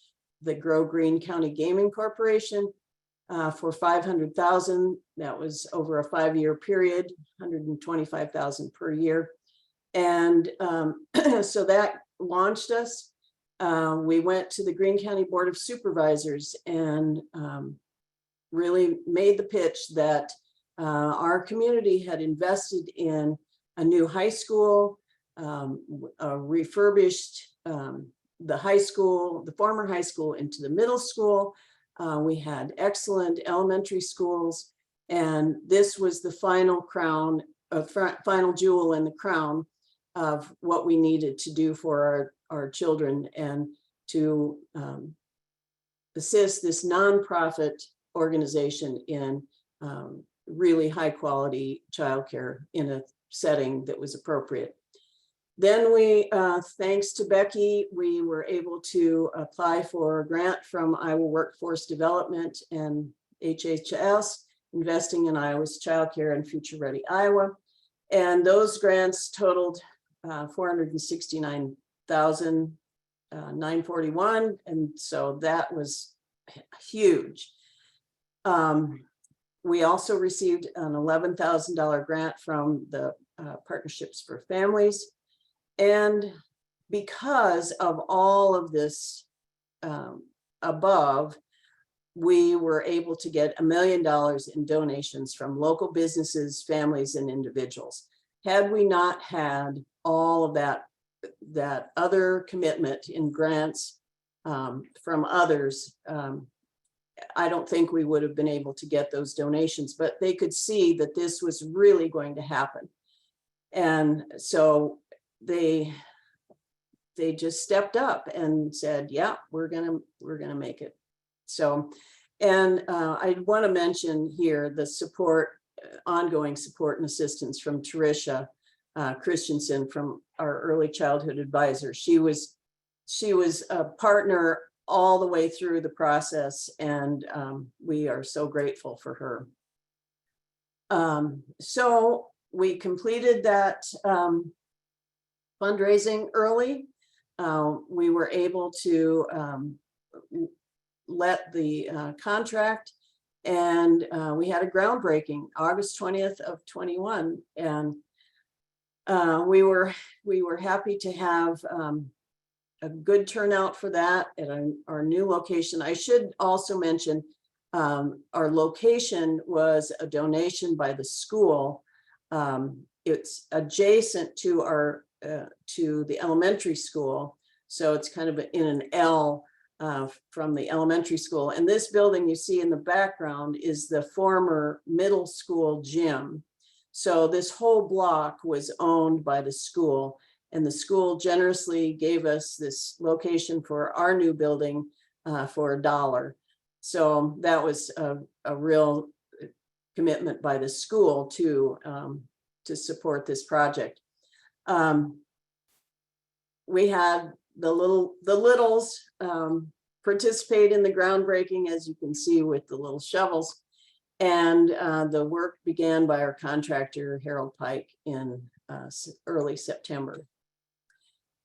Speaker 7: the Grow Greene County Gaming Corporation for $500,000. That was over a 5-year period, $125,000 per year. And so that launched us. We went to the Greene County Board of Supervisors and really made the pitch that our community had invested in a new high school, refurbished the high school, the former high school, into the middle school. We had excellent elementary schools, and this was the final crown, final jewel in the crown of what we needed to do for our children, and to assist this nonprofit organization in really high quality childcare in a setting that was appropriate. Then we, thanks to Becky, we were able to apply for a grant from Iowa Workforce Development and HHS, Investing in Iowa's Childcare and Future Ready Iowa. And those grants totaled $469,941. And so that was huge. We also received an $11,000 grant from the Partnerships for Families. And because of all of this above, we were able to get $1 million in donations from local businesses, families, and individuals. Had we not had all of that other commitment in grants from others, I don't think we would have been able to get those donations, but they could see that this was really going to happen. And so they just stepped up and said, yeah, we're gonna make it. So, and I want to mention here the support, ongoing support and assistance from Tricia Christensen, from our early childhood advisor. She was a partner all the way through the process, and we are so grateful for her. So we completed that fundraising early. We were able to let the contract, and we had a groundbreaking August 20th of 21, and we were happy to have a good turnout for that at our new location. I should also mention our location was a donation by the school. It's adjacent to our to the elementary school, so it's kind of in an L from the elementary school. And this building you see in the background is the former middle school gym. So this whole block was owned by the school, and the school generously gave us this location for our new building for $1. So that was a real commitment by the school to support this project. We had the littles participate in the groundbreaking, as you can see with the little shovels. And the work began by our contractor, Harold Pike, in early September.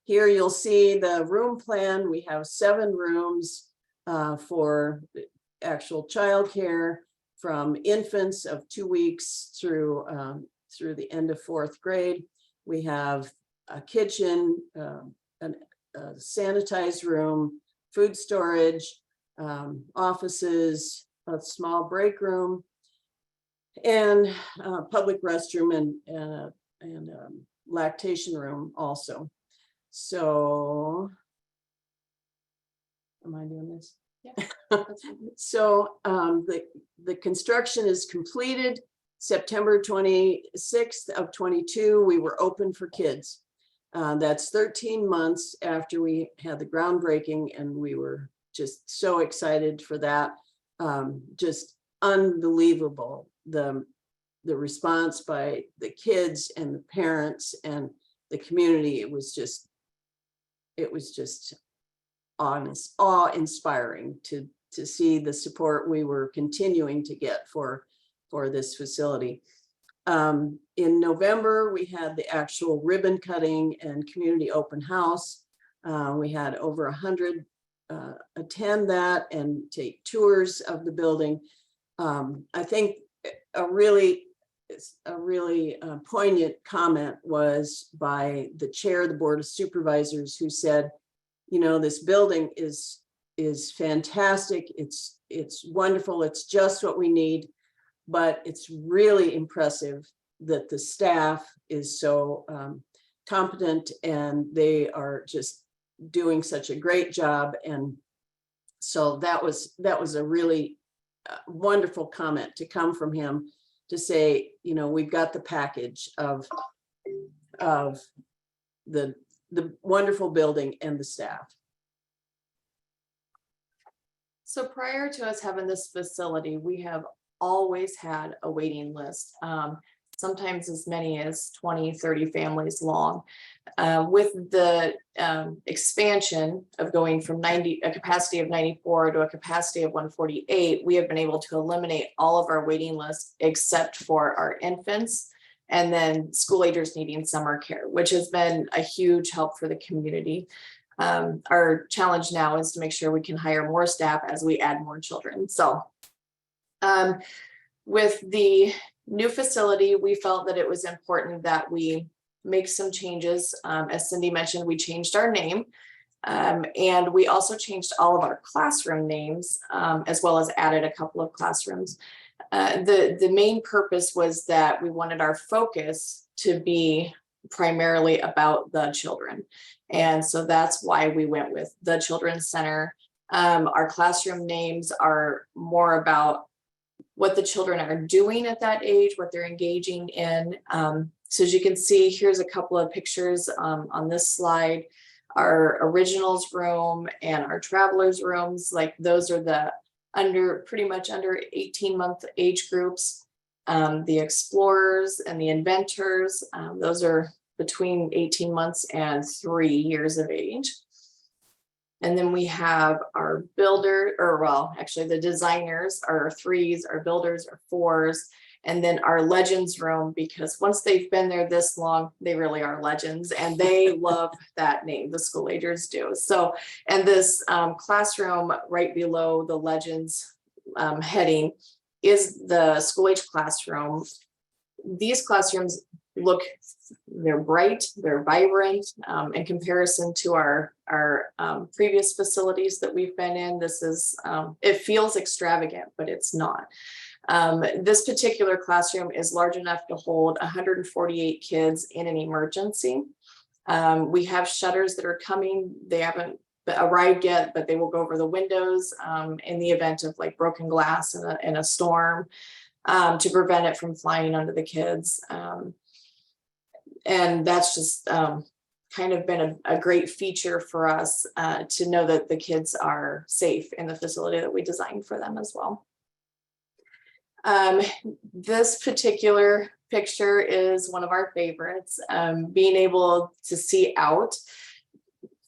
Speaker 7: Here you'll see the room plan. We have 7 rooms for actual childcare, from infants of 2 weeks through the end of 4th grade. We have a kitchen, a sanitized room, food storage, offices, a small break room, and public restroom and lactation room also. So, am I doing this?
Speaker 6: Yeah.
Speaker 7: So the construction is completed September 26th of 22. We were open for kids. That's 13 months after we had the groundbreaking, and we were just so excited for that. Just unbelievable, the response by the kids and the parents and the community. It was just awe-inspiring to see the support we were continuing to get for this facility. In November, we had the actual ribbon cutting and community open house. We had over 100 attend that and take tours of the building. I think a really poignant comment was by the chair of the Board of Supervisors, who said, you know, this building is fantastic. It's wonderful. It's just what we need. But it's really impressive that the staff is so competent, and they are just doing such a great job. And so that was a really wonderful comment to come from him, to say, you know, we've got the package of the wonderful building and the staff.
Speaker 8: So prior to us having this facility, we have always had a waiting list, sometimes as many as 20, 30 families long. With the expansion of going from a capacity of 94 to a capacity of 148, we have been able to eliminate all of our waiting lists except for our infants, and then school agers needing summer care, which has been a huge help for the community. Our challenge now is to make sure we can hire more staff as we add more children. So with the new facility, we felt that it was important that we make some changes. As Cindy mentioned, we changed our name, and we also changed all of our classroom names, as well as added a couple of classrooms. The main purpose was that we wanted our focus to be primarily about the children. And so that's why we went with the Children's Center. Our classroom names are more about what the children are doing at that age, what they're engaging in. So as you can see, here's a couple of pictures on this slide. Our originals room and our travelers rooms, like those are the pretty much under 18-month age groups. The explorers and the inventors, those are between 18 months and 3 years of age. And then we have our the designers are 3s, our builders are 4s, and then our legends room, because once they've been there this long, they really are legends, and they love that name, the school agers do. So, and this classroom right below the legends heading is the school age classroom. These classrooms they're bright, they're vibrant. In comparison to our previous facilities that we've been in, this is, it feels extravagant, but it's not. This particular classroom is large enough to hold 148 kids in an emergency. We have shutters that are coming. They haven't arrived yet, but they will go over the windows in the event of like broken glass in a storm. to prevent it from flying onto the kids. And that's just kind of been a great feature for us to know that the kids are safe in the facility that we designed for them as well. This particular picture is one of our favorites, being able to see out.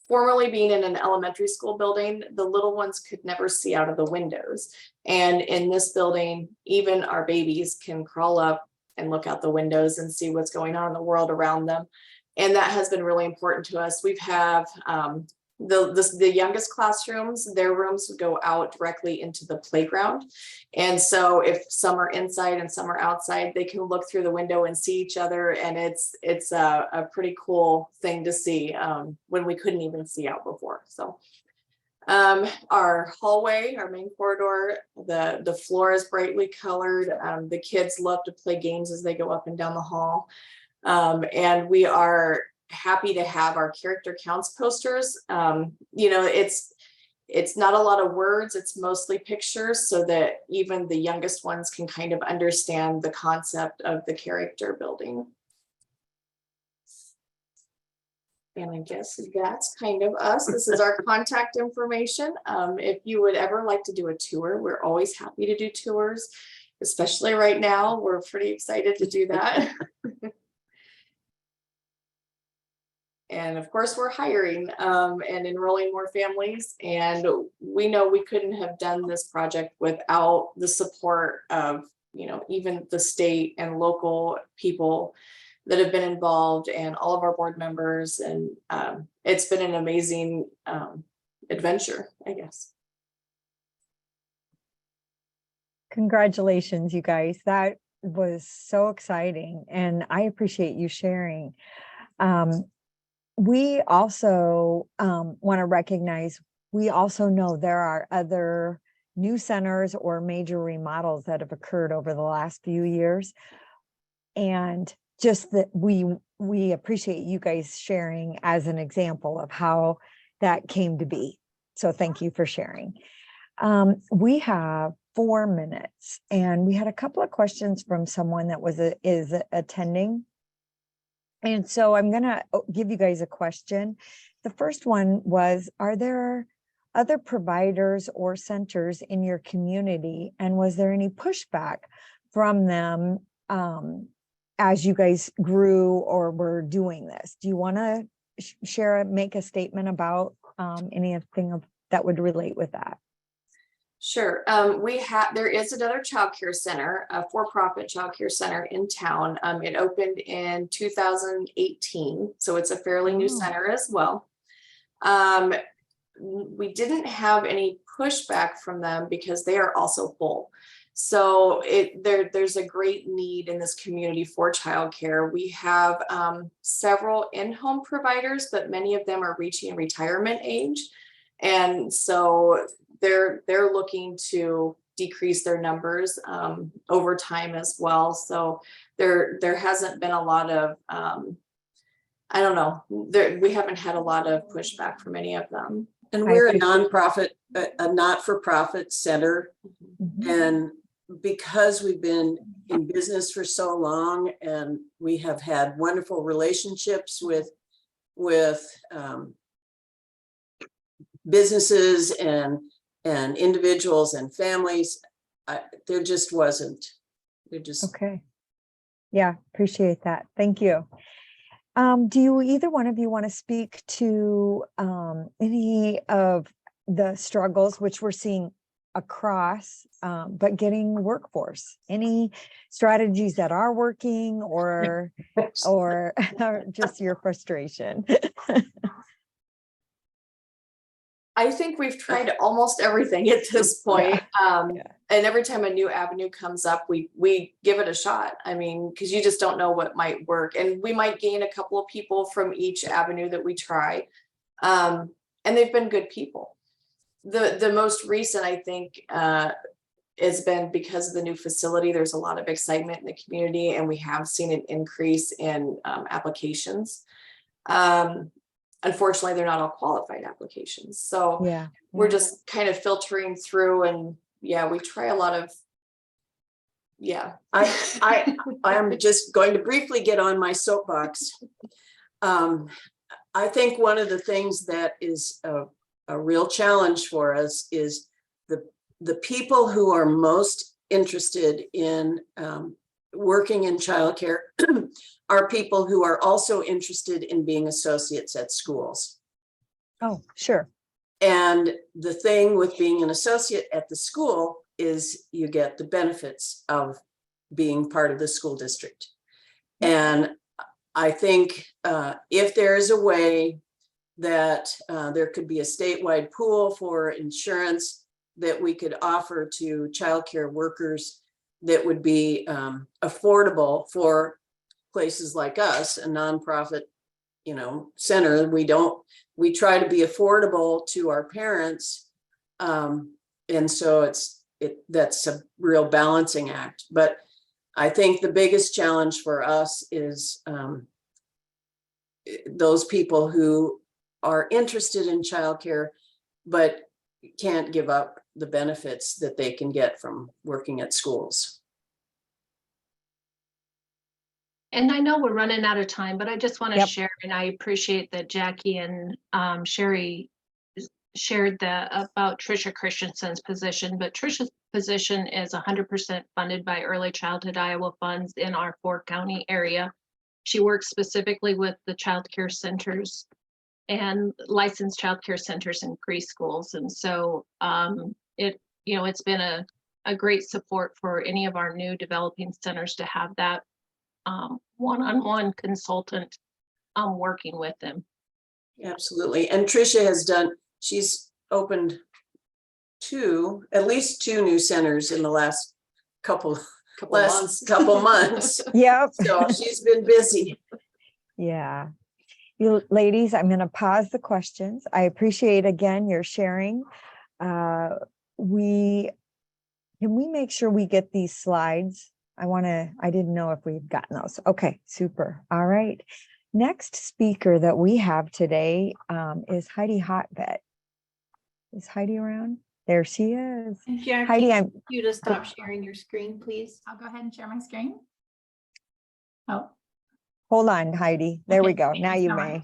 Speaker 8: Formerly being in an elementary school building, the little ones could never see out of the windows. And in this building, even our babies can crawl up and look out the windows and see what's going on in the world around them. And that has been really important to us. We have the youngest classrooms, their rooms go out directly into the playground. And so if some are inside and some are outside, they can look through the window and see each other. And it's a pretty cool thing to see when we couldn't even see out before. So our hallway, our main corridor, the floor is brightly colored. The kids love to play games as they go up and down the hall. And we are happy to have our character counts posters. You know, it's not a lot of words, it's mostly pictures, so that even the youngest ones can kind of understand the concept of the character building. And I guess that's kind of us. This is our contact information. If you would ever like to do a tour, we're always happy to do tours, especially right now. We're pretty excited to do that. And of course, we're hiring and enrolling more families. And we know we couldn't have done this project without the support of, you know, even the state and local people that have been involved and all of our board members. And it's been an amazing adventure, I guess.
Speaker 1: Congratulations, you guys. That was so exciting. And I appreciate you sharing. We also want to recognize, we also know there are other new centers or major remodels that have occurred over the last few years. And just that we appreciate you guys sharing as an example of how that came to be. So thank you for sharing. We have 4 minutes and we had a couple of questions from someone that is attending. And so I'm going to give you guys a question. The first one was, are there other providers or centers in your community? And was there any pushback from them as you guys grew or were doing this? Do you want to make a statement about anything that would relate with that?
Speaker 8: Sure. There is another childcare center, a for-profit childcare center in town. It opened in 2018, so it's a fairly new center as well. We didn't have any pushback from them because they are also full. So there's a great need in this community for childcare. We have several in-home providers, but many of them are reaching retirement age. And so they're looking to decrease their numbers over time as well. So there hasn't been a lot of, I don't know, we haven't had a lot of pushback from any of them.
Speaker 7: And we're a nonprofit, a not-for-profit center.
Speaker 1: Mm-hmm.
Speaker 7: And because we've been in business for so long and we have had wonderful relationships with businesses and individuals and families, there just wasn't.
Speaker 1: Okay. Yeah, appreciate that. Thank you. Do you either one of you want to speak to any of the struggles which we're seeing across, but getting workforce? Any strategies that are working or just your frustration?
Speaker 8: I think we've tried almost everything at this point. And every time a new avenue comes up, we give it a shot. I mean, because you just don't know what might work. And we might gain a couple of people from each avenue that we try. And they've been good people. The most recent, I think, has been because of the new facility. There's a lot of excitement in the community, and we have seen an increase in applications. Unfortunately, they're not all qualified applications. So we're just kind of filtering through, and we try a lot of
Speaker 7: Yeah, I'm just going to briefly get on my soapbox. I think one of the things that is a real challenge for us is the people who are most interested in working in childcare are people who are also interested in being associates at schools.
Speaker 1: Oh, sure.
Speaker 7: And the thing with being an associate at the school is you get the benefits of being part of the school district. And I think if there is a way that there could be a statewide pool for insurance that we could offer to childcare workers that would be affordable for places like us, a nonprofit, center. We try to be affordable to our parents. And so that's a real balancing act. But I think the biggest challenge for us is those people who are interested in childcare, but can't give up the benefits that they can get from working at schools.
Speaker 6: And I know we're running out of time, but I just want to
Speaker 1: Yep.
Speaker 6: share, and I appreciate that Jackie and Sherry shared about Tricia Christensen's position, but Tricia's position is 100% funded by Early Childhood Iowa funds in our 4-county area. She works specifically with the child care centers and licensed child care centers and preschools. And so it's been a great support for any of our new developing centers to have that one-on-one consultant working with them.
Speaker 7: Absolutely. And Tricia she's opened at least two new centers in the last couple months.
Speaker 1: Yep.
Speaker 7: So she's been busy.
Speaker 1: Yeah. You ladies, I'm going to pause the questions. I appreciate again your sharing. Can we make sure we get these slides? I didn't know if we've gotten those. Okay, super. All right. Next speaker that we have today is Heidi Hotbed. Is Heidi around? There she is.
Speaker 3: Jackie,
Speaker 1: Heidi, I'm
Speaker 3: you to stop sharing your screen, please.
Speaker 9: I'll go ahead and share my screen. Oh,
Speaker 1: hold on, Heidi. There we
Speaker 9: okay,
Speaker 1: go.
Speaker 9: thank
Speaker 1: Now
Speaker 9: you
Speaker 1: you
Speaker 9: so
Speaker 1: may.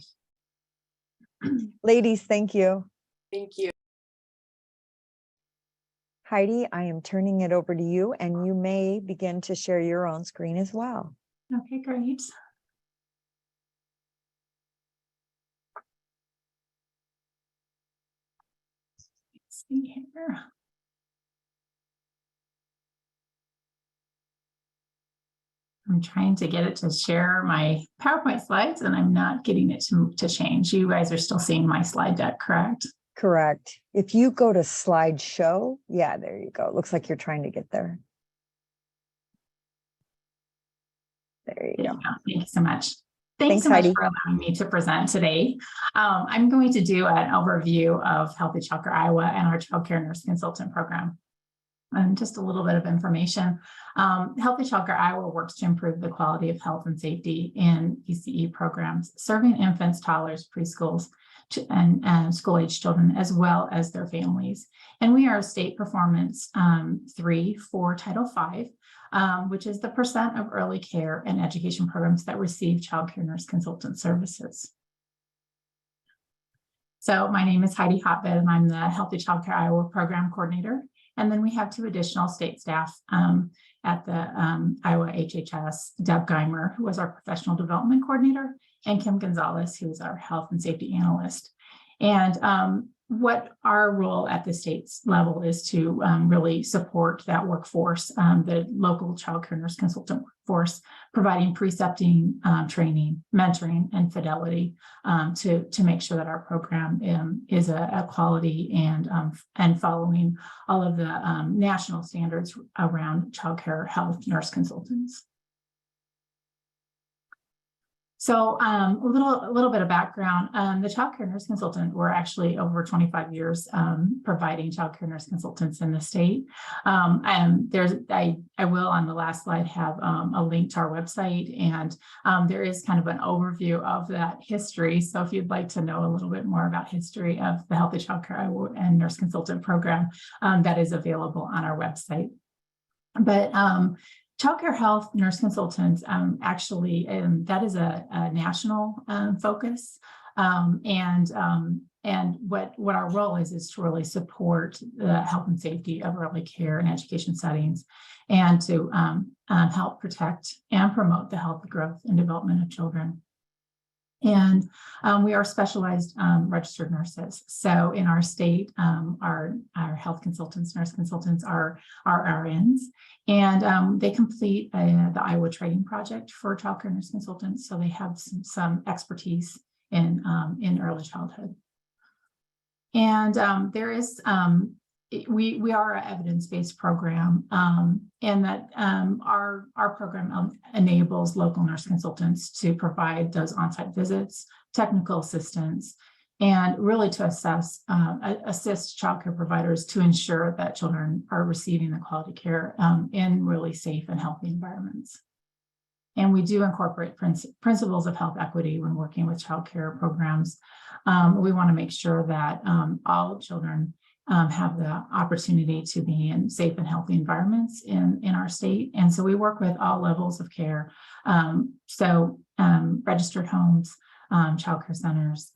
Speaker 9: much.
Speaker 1: Ladies, thank you.
Speaker 7: Thank you.
Speaker 1: Heidi, I am turning it over to you, and you may begin to share your own screen as well.
Speaker 9: Okay, great. Let's see here. I'm trying to get it to share my PowerPoint slides and I'm not getting it to change. You guys are still seeing my slide deck, correct?
Speaker 1: Correct. If you go to slideshow, yeah, there you go. It looks like you're trying to get there. There you go.
Speaker 9: Yeah, thank you so much. Thanks
Speaker 1: Thanks,
Speaker 9: so much
Speaker 1: Heidi.
Speaker 9: for allowing me to present today. I'm going to do an overview of Healthy Childcare Iowa and our Child Care Nurse Consultant Program. And just a little bit of information. Healthy Childcare Iowa works to improve the quality of health and safety in PCE programs, serving infants, toddlers, preschools, and school-age children, as well as their families. And we are a state performance 3 for Title V, which is the percent of early care and education programs that receive child care nurse consultant services. So my name is Heidi Hotbed, and I'm the Healthy Childcare Iowa Program Coordinator. And then we have 2 additional state staff at the Iowa HHS, Deb Geimer, who was our Professional Development Coordinator, and Kim Gonzalez, who is our Health and Safety Analyst. And what our role at the state's level is to really support that workforce, the local child care nurse consultant workforce, providing precepting, training, mentoring, and fidelity to make sure that our program is a quality and following all of the national standards around child care health nurse consultants. So a little bit of background. The child care nurse consultant, we're actually over 25 years providing child care nurse consultants in the state. And I will on the last slide have a link to our website, and there is kind of an overview of that history. So if you'd like to know a little bit more about history of the Healthy Child Care Iowa and Nurse Consultant Program, that is available on our website. But Childcare health nurse consultants, actually, that is a national focus. And what our role is to really support the health and safety of early care and education settings, and to help protect and promote the health, growth, and development of children. And we are specialized registered nurses. So in our state, our health consultants, nurse consultants are RNs, and they complete the Iowa Training Project for childcare nurse consultants. So they have some expertise in early childhood. And there is, we are an evidence-based program, and that our program enables local nurse consultants to provide those on-site visits, technical assistance, and really to assist childcare providers to ensure that children are receiving the quality care in really safe and healthy environments. And we do incorporate principles of health equity when working with childcare programs. We want to make sure that all children have the opportunity to be in safe and healthy environments in our state. And so we work with all levels of care. Registered homes, childcare centers,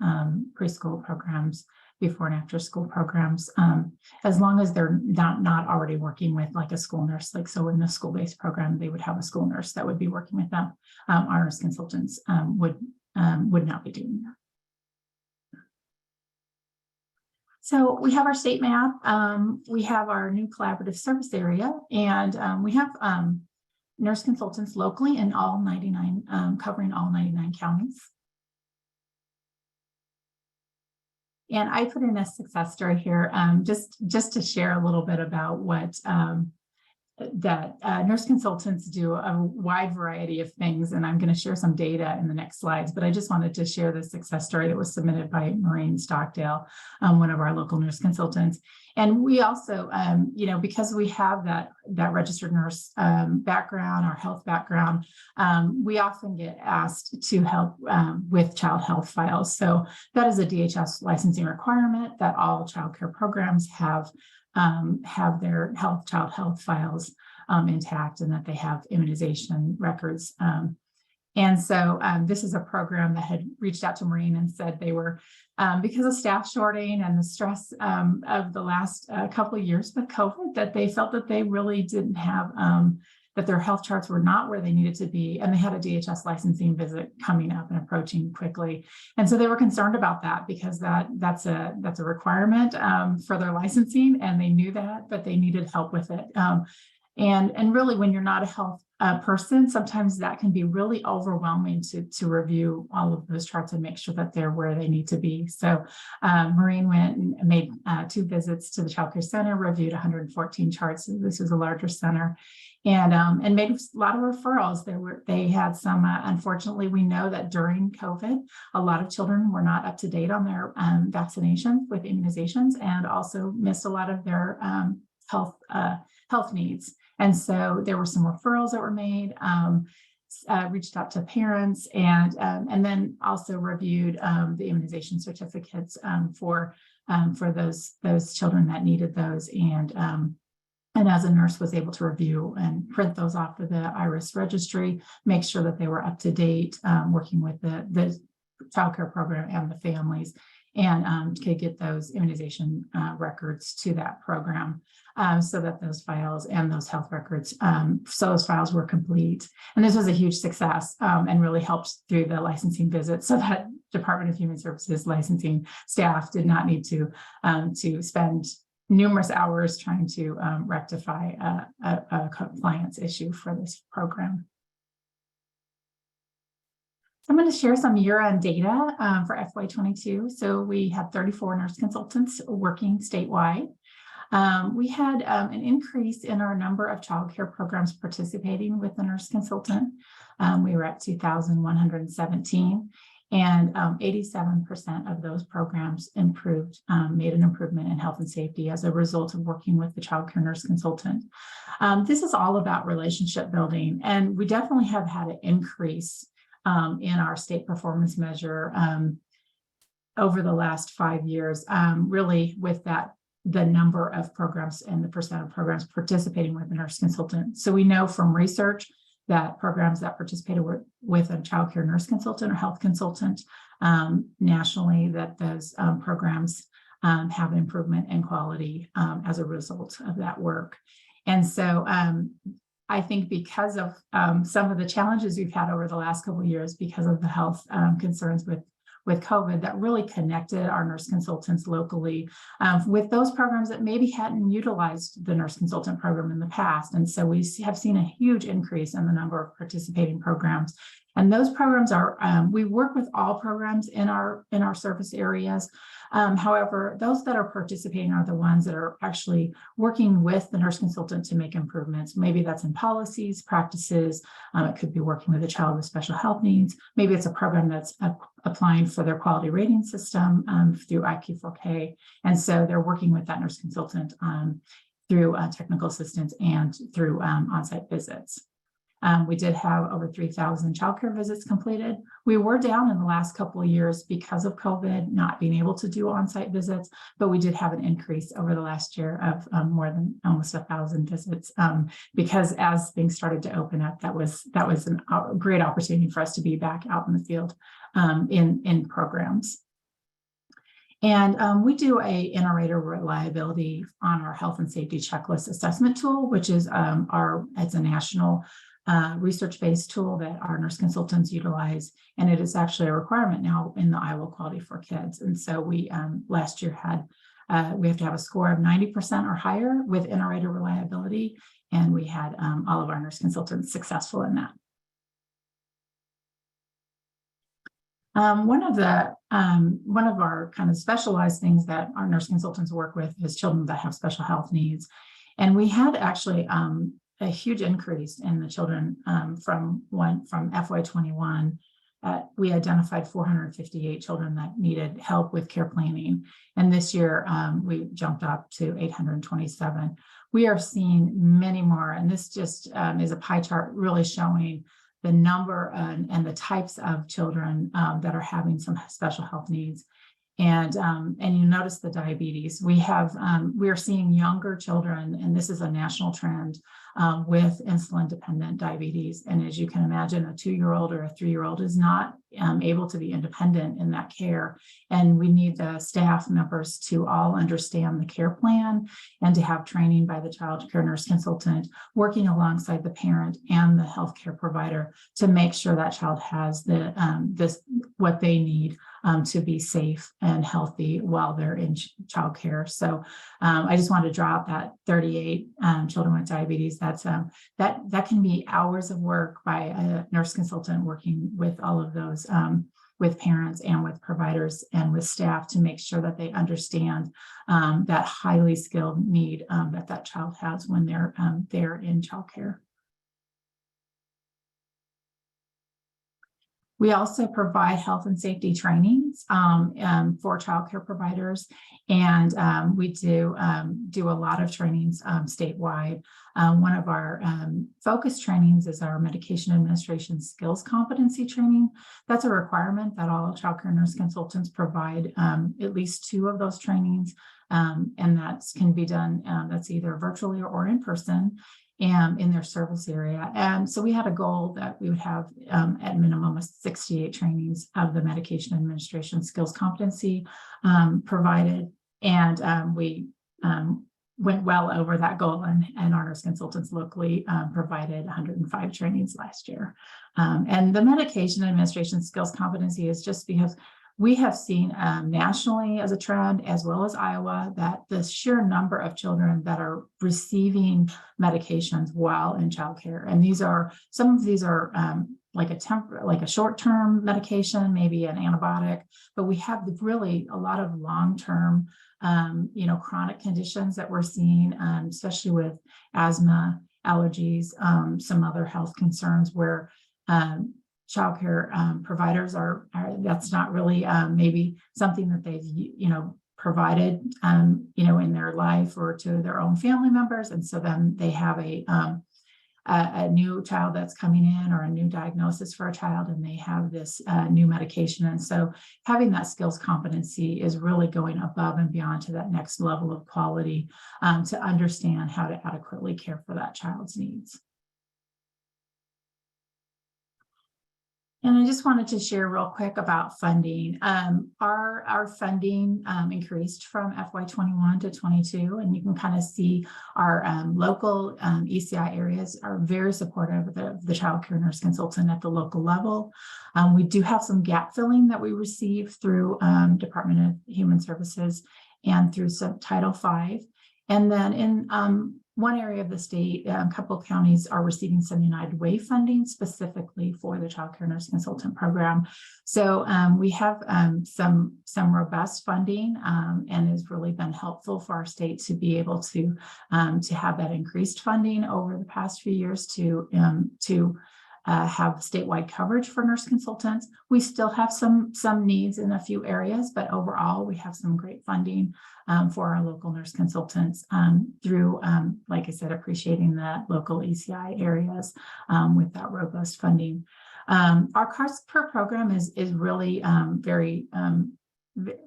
Speaker 9: preschool programs, before and after school programs, as long as they're not already working with like a school nurse. Like, so in the school-based program, they would have a school nurse that would be working with them. Our nurse consultants would not be doing that. So we have our state map. We have our new collaborative service area, and we have nurse consultants locally in all 99, covering all 99 counties. And I put in a success story here, just to share a little bit about what nurse consultants do a wide variety of things. And I'm going to share some data in the next slides, but I just wanted to share the success story that was submitted by Maureen Stockdale, one of our local nurse consultants. And we also, because we have that registered nurse background, our health background, we often get asked to help with child health files. So that is a DHS licensing requirement that all child care programs have their child health files intact, and that they have immunization records. And so this is a program that had reached out to Maureen and said they were, because of staff shorting and the stress of the last couple of years with COVID, that they felt that they really didn't have, that their health charts were not where they needed to be. And they had a DHS licensing visit coming up and approaching quickly. And so they were concerned about that, because that's a requirement for their licensing, and they knew that, but they needed help with it. And really, when you're not a health person, sometimes that can be really overwhelming to review all of those charts and make sure that they're where they need to be. So Maureen went and made 2 visits to the Child Care Center, reviewed 114 charts. This was a larger center, and made a lot of referrals. They had some, unfortunately, we know that during COVID, a lot of children were not up to date on their vaccinations with immunizations, and also missed a lot of their health needs. And so there were some referrals that were made, reached out to parents, and then also reviewed the immunization certificates for those children that needed those. And as a nurse, was able to review and print those off of the IRIS registry, make sure that they were up to date, working with the child care program and the families, and could get those immunization records to that program, so that those files and those health records, so those files were complete. And this was a huge success, and really helped through the licensing visit, so that Department of Human Services licensing staff did not need to spend numerous hours trying to rectify a compliance issue for this program. I'm going to share some year-end data for FY22. So we had 34 nurse consultants working statewide. We had an increase in our number of childcare programs participating with the nurse consultant. We were at 2,117, and 87% of those programs made an improvement in health and safety as a result of working with the childcare nurse consultant. This is all about relationship building, and we definitely have had an increase in our state performance measure over the last 5 years, really with that the number of programs and the percent of programs participating with a nurse consultant. So we know from research that programs that participated with a childcare nurse consultant or health consultant nationally, that those programs have an improvement in quality as a result of that work. And so I think because of some of the challenges we've had over the last couple of years because of the health concerns with COVID, that really connected our nurse consultants locally with those programs that maybe hadn't utilized the nurse consultant program in the past. And so we have seen a huge increase in the number of participating programs. And those programs are, we work with all programs in our service areas. However, those that are participating are the ones that are actually working with the nurse consultant to make improvements. Maybe that's in policies, practices. It could be working with a child with special health needs. Maybe it's a program that's applying for their quality rating system through IQ4K. And so they're working with that nurse consultant through technical assistance and through on-site visits. We did have over 3,000 childcare visits completed. We were down in the last couple of years because of COVID, not being able to do on-site visits, but we did have an increase over the last year of more than almost 1,000 visits because as things started to open up, that was a great opportunity for us to be back out in the field in programs. And we do a inter-rater reliability on our health and safety checklist assessment tool, which is it's a national research-based tool that our nurse consultants utilize, and it is actually a requirement now in the Iowa Quality for Kids. And so we last year had we have to have a score of 90% or higher with inter-rater reliability, and we had all of our nurse consultants successful in that. One of our kind of specialized things that our nurse consultants work with is children that have special health needs, and we had actually a huge increase in the children from FY21. We identified 458 children that needed help with care planning, and this year we jumped up to 827. We are seeing many more, and this just is a pie chart really showing the number and the types of children that are having some special health needs. And you notice the diabetes. We are seeing younger children, and this is a national trend with insulin-dependent diabetes. And as you can imagine, a 2-year-old or a 3-year-old is not able to be independent in that care. And we need the staff members to all understand the care plan and to have training by the child care nurse consultant working alongside the parent and the healthcare provider to make sure that child has what they need to be safe and healthy while they're in child care. So I just wanted to draw out that 38 children with diabetes. That can be hours of work by a nurse consultant working with all of those, with parents and with providers and with staff to make sure that they understand that highly skilled need that child has when they're in child care. We also provide health and safety trainings for childcare providers, and we do a lot of trainings statewide. One of our focus trainings is our medication administration skills competency training. That's a requirement that all childcare nurse consultants provide at least 2 of those trainings, and that can be done, that's either virtually or in person. And in their service area. And so we had a goal that we would have at minimum of 68 trainings of the medication administration skills competency provided. And we went well over that goal, and our nurse consultants locally provided 105 trainings last year. And the medication administration skills competency is just because we have seen nationally as a trend, as well as Iowa, that the sheer number of children that are receiving medications while in childcare, and some of these are like a short-term medication, maybe an antibiotic, but we have really a lot of long-term, chronic conditions that we're seeing, especially with asthma, allergies, some other health concerns where childcare providers that's not really maybe something that they've provided in their life or to their own family members, and so then they have a new child that's coming in or a new diagnosis for a child, and they have this new medication. And so having that skills competency is really going above and beyond to that next level of quality to understand how to adequately care for that child's needs. And I just wanted to share real quick about funding. Our funding increased from FY21 to 22, and you can kind of see our local ECI areas are very supportive of the child care nurse consultant at the local level. We do have some gap filling that we receive through Department of Human Services and through Title V. And then in one area of the state, a couple of counties are receiving some United Way funding specifically for the child care nurse consultant program. So we have some robust funding, and it's really been helpful for our state to be able to have that increased funding over the past few years to have statewide coverage for nurse consultants. We still have some needs in a few areas, but overall we have some great funding for our local nurse consultants through, like I said, appreciating the local ECI areas with that robust funding. Our cost per program is really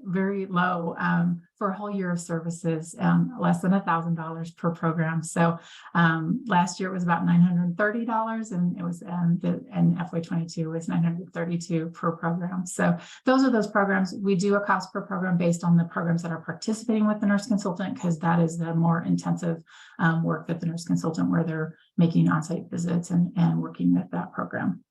Speaker 9: very low for a whole year of services, less than $1,000 per program. So last year it was about $930, and it was and FY22 was $932 per program. So those are those programs. We do a cost per program based on the programs that are participating with the nurse consultant, because that is the more intensive work that the nurse consultant, where they're making on-site visits and working with that program.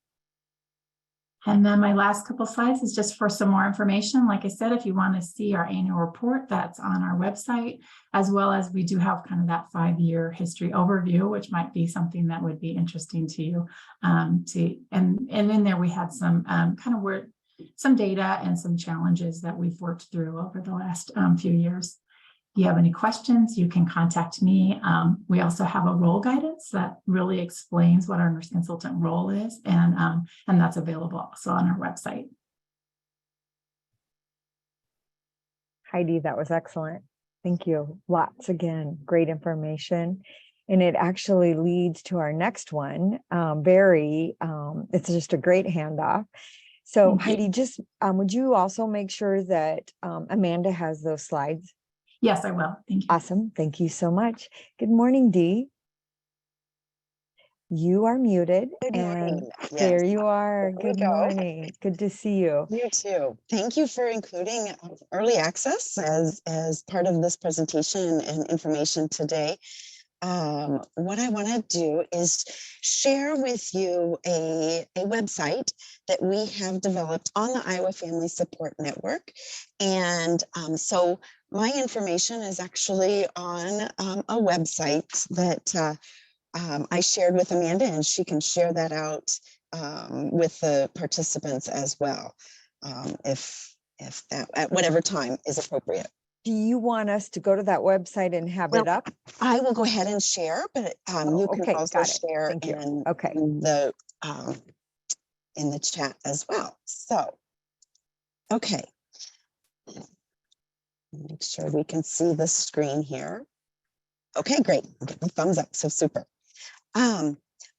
Speaker 9: And then my last couple slides is just for some more information. Like I said, if you want to see our annual report, that's on our website, as well as we do have kind of that 5-year history overview, which might be something that would be interesting to you. And in there we had some some data and some challenges that we've worked through over the last few years. If you have any questions, you can contact me. We also have a role guidance that really explains what our nurse consultant role is, and that's available also on our website.
Speaker 1: Heidi, that was excellent. Thank you. Lots, again, great information. And it actually leads to our next one. It's just a great handoff. So Heidi, just would you also make sure that Amanda has those slides?
Speaker 9: Yes, I will. Thank you.
Speaker 1: Awesome. Thank you so much. Good morning, Dee. You are muted.
Speaker 10: Good morning.
Speaker 1: And there you are.
Speaker 10: There we
Speaker 1: Good
Speaker 10: go.
Speaker 1: morning. Good to see you.
Speaker 10: You too. Thank you for including early access as part of this presentation and information today. What I want to do is share with you a website that we have developed on the Iowa Family Support Network. And so my information is actually on a website that I shared with Amanda, and she can share that out with the participants as well, if that at whatever time is appropriate.
Speaker 1: Do you want us to go to that website and have it up?
Speaker 10: I will go ahead and share, but you can also share in the chat as well. So, okay. Make sure we can see the screen here. Okay, great. I'm getting thumbs up, so super.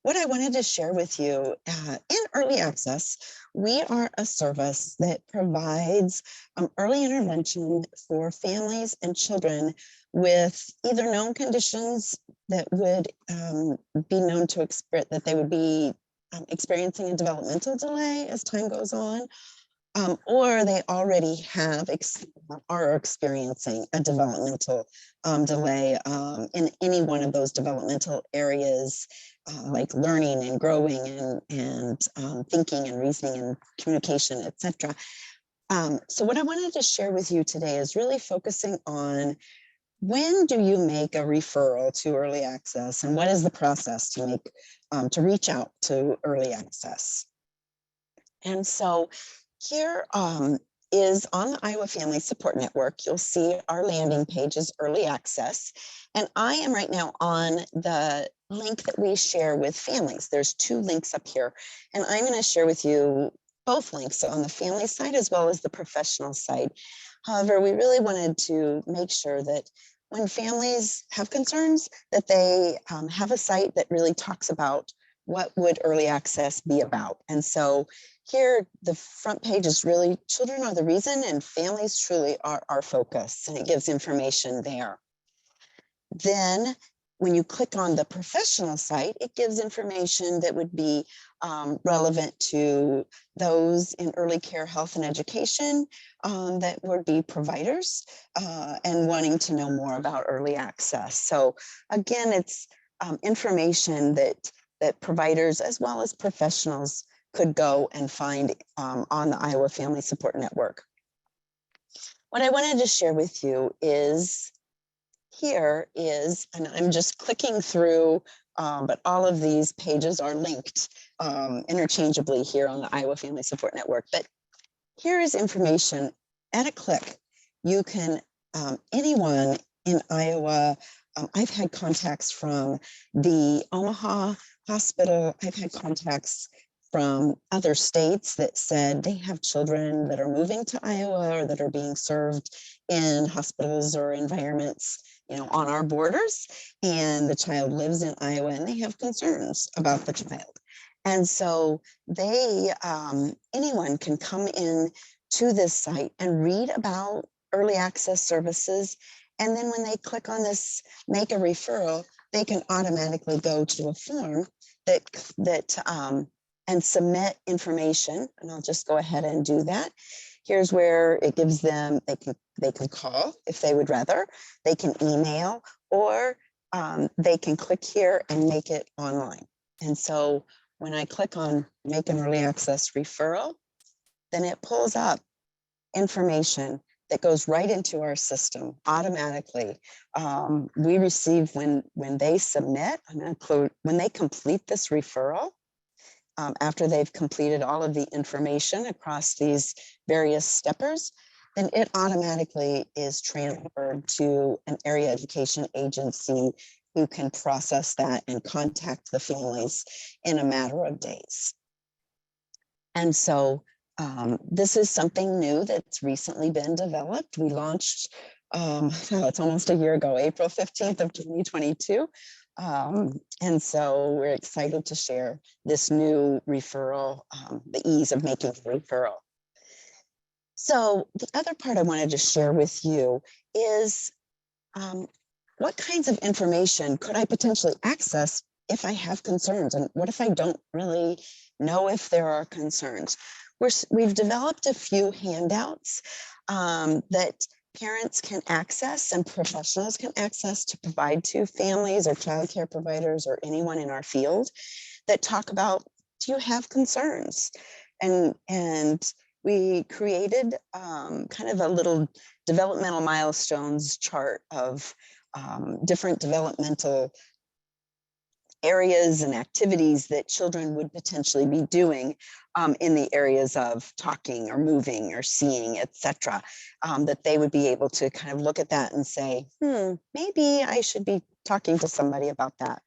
Speaker 10: What I wanted to share with you, in early access, we are a service that provides early intervention for families and children with either known conditions that would be known to that they would be experiencing a developmental delay as time goes on, or they already are experiencing a developmental delay in any one of those developmental areas, like learning and growing and thinking and reasoning and communication, etc. So what I wanted to share with you today is really focusing on, when do you make a referral to early access, and what is the process to make to reach out to early access? And so here is on the Iowa Family Support Network, you'll see our landing page is early access. And I am right now on the link that we share with families. There's 2 links up here, and I'm going to share with you both links on the family side as well as the professional side. However, we really wanted to make sure that when families have concerns, that they have a site that really talks about what would early access be about. And so here, the front page is really children are the reason and families truly are our focus, and it gives information there. Then when you click on the professional site, it gives information that would be relevant to those in early care, health, and education that would be providers and wanting to know more about early access. So again, it's information that providers as well as professionals could go and find on the Iowa Family Support Network. What I wanted to share with you is here is, and I'm just clicking through, but all of these pages are linked interchangeably here on the Iowa Family Support Network. But here is information at a click. You can, anyone in Iowa, I've had contacts from the Omaha Hospital. I've had contacts from other states that said they have children that are moving to Iowa or that are being served in hospitals or environments, you know, on our borders, and the child lives in Iowa and they have concerns about the child. And so they, anyone can come in to this site and read about early access services. And then when they click on this, make a referral, they can automatically go to a form and submit information. And I'll just go ahead and do that. Here's where it gives them, they can call if they would rather, they can email, or they can click here and make it online. And so when I click on make an early access referral, then it pulls up information that goes right into our system automatically. We receive when they submit, I'm going to include when they complete this referral, after they've completed all of the information across these various steppers, then it automatically is transferred to an area education agency who can process that and contact the families in a matter of days. And so this is something new that's recently been developed. We launched, it's almost a year ago, April 15th of 2022. And so we're excited to share this new referral, the ease of making a referral. So the other part I wanted to share with you is what kinds of information could I potentially access if I have concerns? And what if I don't really know if there are concerns? We've developed a few handouts that parents can access and professionals can access to provide to families or childcare providers or anyone in our field that talk about, do you have concerns? And we created kind of a little developmental milestones chart of different developmental areas and activities that children would potentially be doing in the areas of talking or moving or seeing, etc., that they would be able to kind of look at that and say, maybe I should be talking to somebody about that.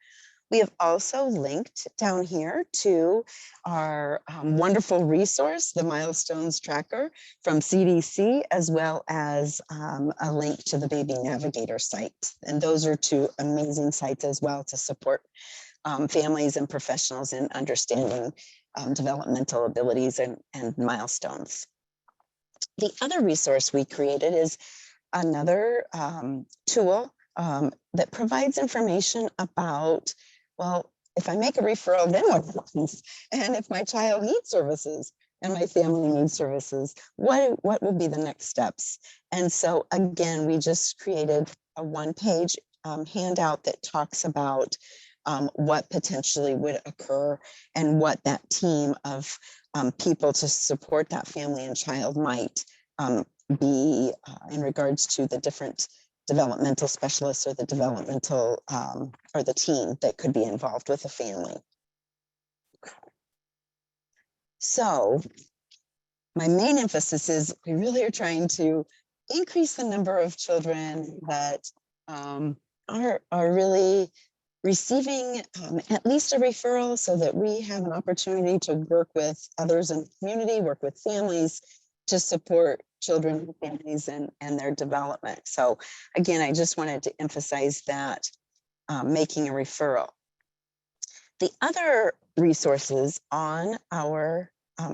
Speaker 10: We have also linked down here to our wonderful resource, the Milestones Tracker from CDC, as well as a link to the Baby Navigator site. And those are two amazing sites as well to support families and professionals in understanding developmental abilities and milestones. The other resource we created is another tool that provides information about, well, if I make a referral, then what happens? And if my child needs services and my family needs services, what will be the next steps? And so again, we just created a one-page handout that talks about what potentially would occur and what that team of people to support that family and child might be in regards to the different developmental specialists or the developmental or the team that could be involved with a family. So my main emphasis is we really are trying to increase the number of children that are really receiving at least a referral so that we have an opportunity to work with others in the community, work with families to support children, families, and their development. So again, I just wanted to emphasize that making a referral. The other resources on our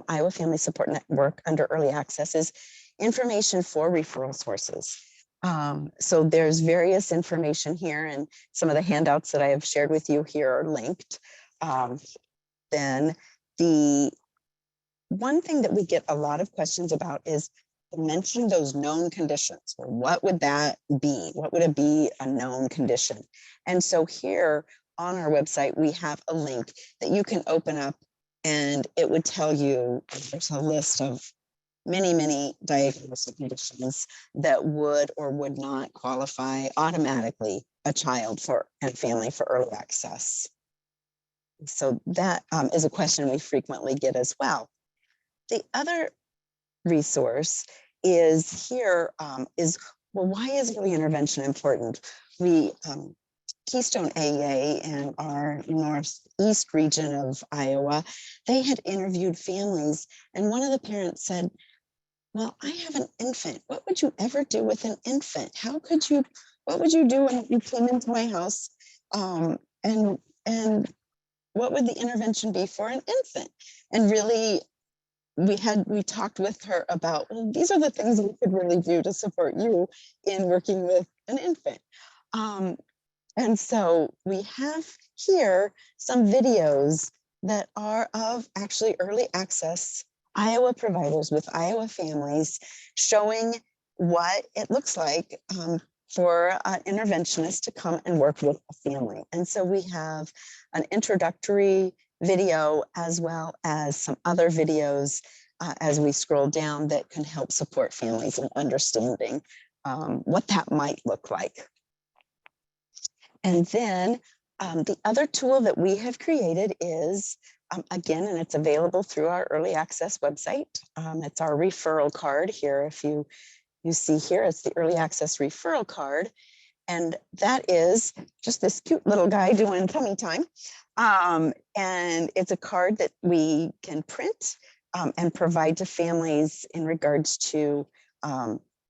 Speaker 10: Iowa Family Support Network under Early Access is information for referral sources. So there's various information here, and some of the handouts that I have shared with you here are linked. Then the one thing that we get a lot of questions about is mentioning those known conditions. Or what would that be? What would it be a known condition? And so here on our website, we have a link that you can open up, and it would tell you there's a list of many diagnosed conditions that would or would not qualify automatically a child and family for early access. So that is a question we frequently get as well. The other resource is here is, well, why is early intervention important? We, Keystone AA in our northeast region of Iowa, they had interviewed families, and one of the parents said, well, I have an infant. What would you ever do with an infant? What would you do when you came into my house? And what would the intervention be for an infant? And really, we talked with her about, well, these are the things we could really do to support you in working with an infant. And so we have here some videos that are of actually early access Iowa providers with Iowa families showing what it looks like for an interventionist to come and work with a family. And so we have an introductory video as well as some other videos as we scroll down that can help support families in understanding what that might look like. And then the other tool that we have created is, again, and it's available through our early access website. It's our referral card here. If you see here, it's the early access referral card. And that is just this cute little guy doing tummy time. And it's a card that we can print and provide to families in regards to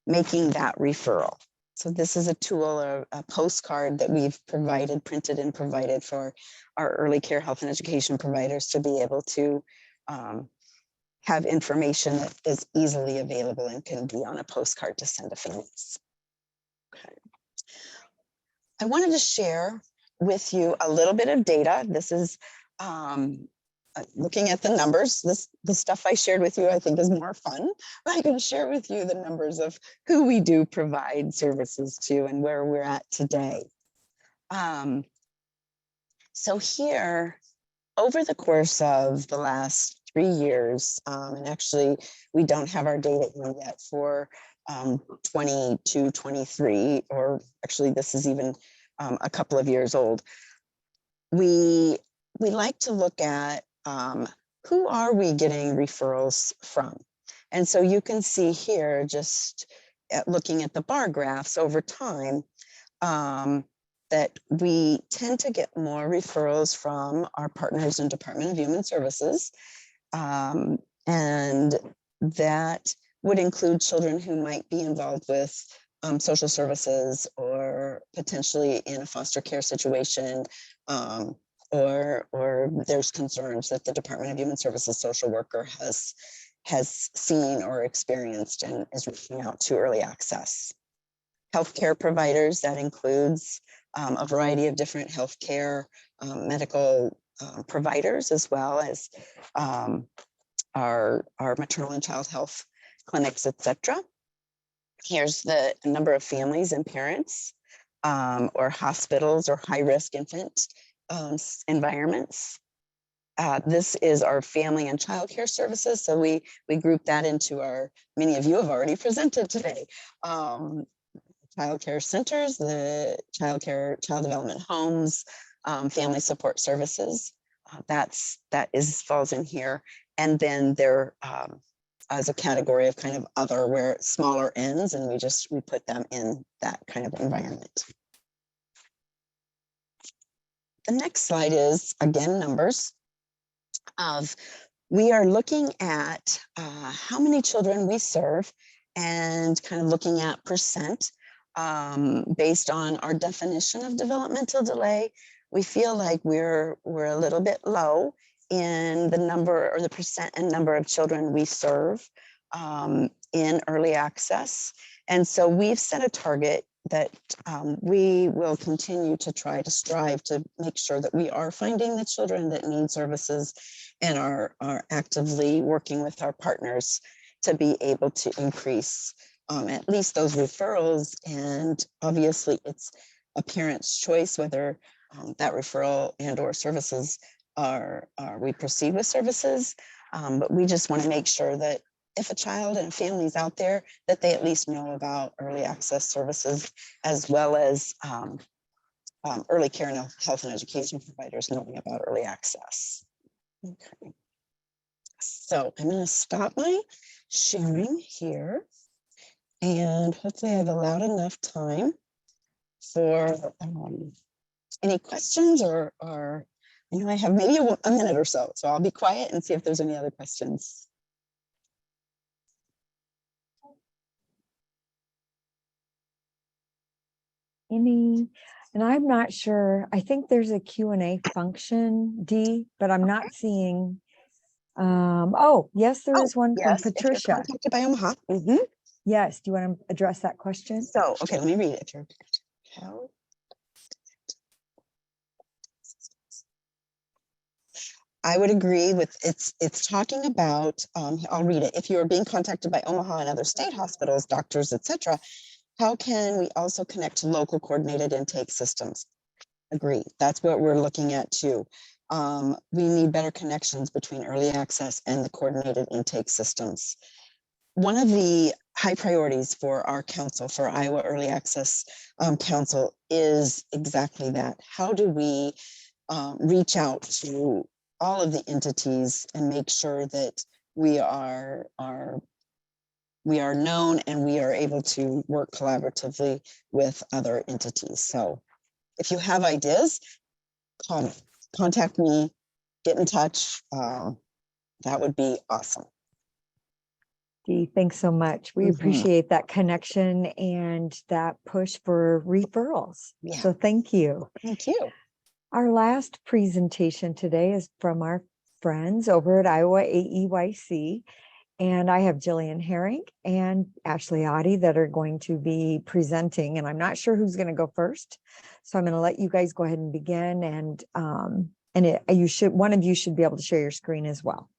Speaker 10: making that referral. So this is a tool, a postcard that we've printed and provided for our early care health and education providers to be able to have information that is easily available and can be on a postcard to send to families. Okay. I wanted to share with you a little bit of data. This is looking at the numbers. The stuff I shared with you I think is more fun, but I can share with you the numbers of who we do provide services to and where we're at today. So here, over the course of the last 3 years, and actually we don't have our data in yet for 22, 23, or actually this is even a couple of years old. We like to look at who are we getting referrals from? And so you can see here, just looking at the bar graphs over time, that we tend to get more referrals from our partners in Department of Human Services. And that would include children who might be involved with social services or potentially in a foster care situation, or there's concerns that the Department of Human Services social worker has seen or experienced and is reaching out to early access. Healthcare providers, that includes a variety of different healthcare medical providers, as well as our maternal and child health clinics, etc. Here's the number of families and parents or hospitals or high-risk infant environments. This is our family and child care services. So we group that into our, many of you have already presented today, child care centers, the child development homes, family support services. That falls in here. And then there as a category of kind of other, where it's smaller ends, and we put them in that kind of environment. The next slide is, again, numbers of, we are looking at how many children we serve and kind of looking at percent based on our definition of developmental delay. We feel like we're a little bit low in the number or the percent and number of children we serve in early access. And so we've set a target that we will continue to try to strive to make sure that we are finding the children that need services and are actively working with our partners to be able to increase at least those referrals. And obviously it's a parent's choice whether that referral and or services we proceed with services. But we just want to make sure that if a child and a family is out there, that they at least know about early access services, as well as early care and health and education providers knowing about early access. Okay. So I'm going to stop my sharing here, and hopefully I've allowed enough time for any questions or I know I have maybe a minute or so I'll be quiet and see if there's any other questions.
Speaker 1: And I'm not sure, I think there's a Q&A function, Dee, but I'm not seeing, oh, yes, there is one from
Speaker 10: Yes,
Speaker 1: Patricia.
Speaker 10: if you're contacted by Omaha.
Speaker 1: Yes, do you want to address that question?
Speaker 10: So, okay, let me read it. How? I would agree with it's talking about, I'll read it. If you are being contacted by Omaha and other state hospitals, doctors, etc., how can we also connect to local coordinated intake systems? Agree. That's what we're looking at too. We need better connections between early access and the coordinated intake systems. One of the high priorities for our council, for Iowa Early Access Council, is exactly that. How do we reach out to all of the entities and make sure that we are known and we are able to work collaboratively with other entities. So if you have ideas, call me, contact me, get in touch. That would be awesome.
Speaker 1: Dee, thanks so much. We appreciate that connection and that push for referrals.
Speaker 10: Yeah.
Speaker 1: So thank you.
Speaker 10: Thank you.
Speaker 1: Our last presentation today is from our friends over at Iowa AEYC. And I have Jillian Herring and Ashley Oddie that are going to be presenting, and I'm not sure who's going to go first. So I'm going to let you guys go ahead and begin, and one of you should be able to share your screen as well.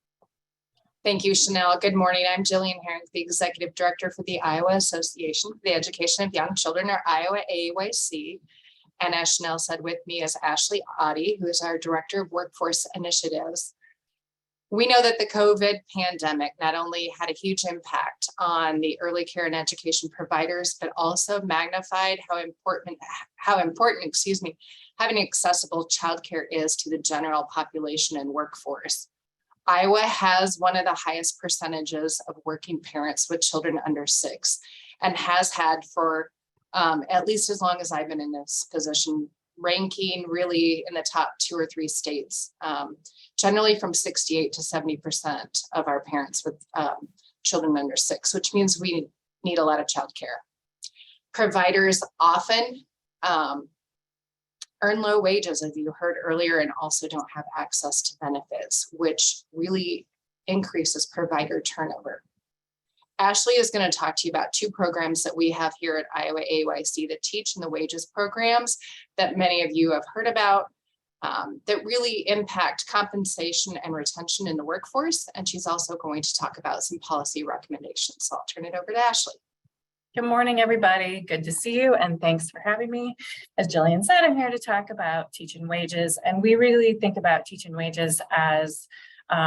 Speaker 11: Thank you, Chanel. Good morning. I'm Jillian Herring, the Executive Director for the Iowa Association for the Education of Young Children, or Iowa AEYC. And as Chanel said, with me is Ashley Oddie, who is our Director of Workforce Initiatives. We know that the COVID pandemic not only had a huge impact on the early care and education providers, but also magnified how important, having accessible childcare is to the general population and workforce. Iowa has one of the highest percentages of working parents with children under 6, and has had for at least as long as I've been in this position, ranking really in the top 2 or 3 states, generally from 68 to 70% of our parents with children under 6, which means we need a lot of childcare. Providers often earn low wages, as you heard earlier, and also don't have access to benefits, which really increases provider turnover. Ashley is going to talk to you about 2 programs that we have here at Iowa AEYC, the Teach and the Wages programs that many of you have heard about, that really impact compensation and retention in the workforce. And she's also going to talk about some policy recommendations. So I'll turn it over to Ashley.
Speaker 12: Good morning, everybody. Good to see you, and thanks for having me. As Jillian said, I'm here to talk about Teach and Wages, and we really think about Teach and Wages as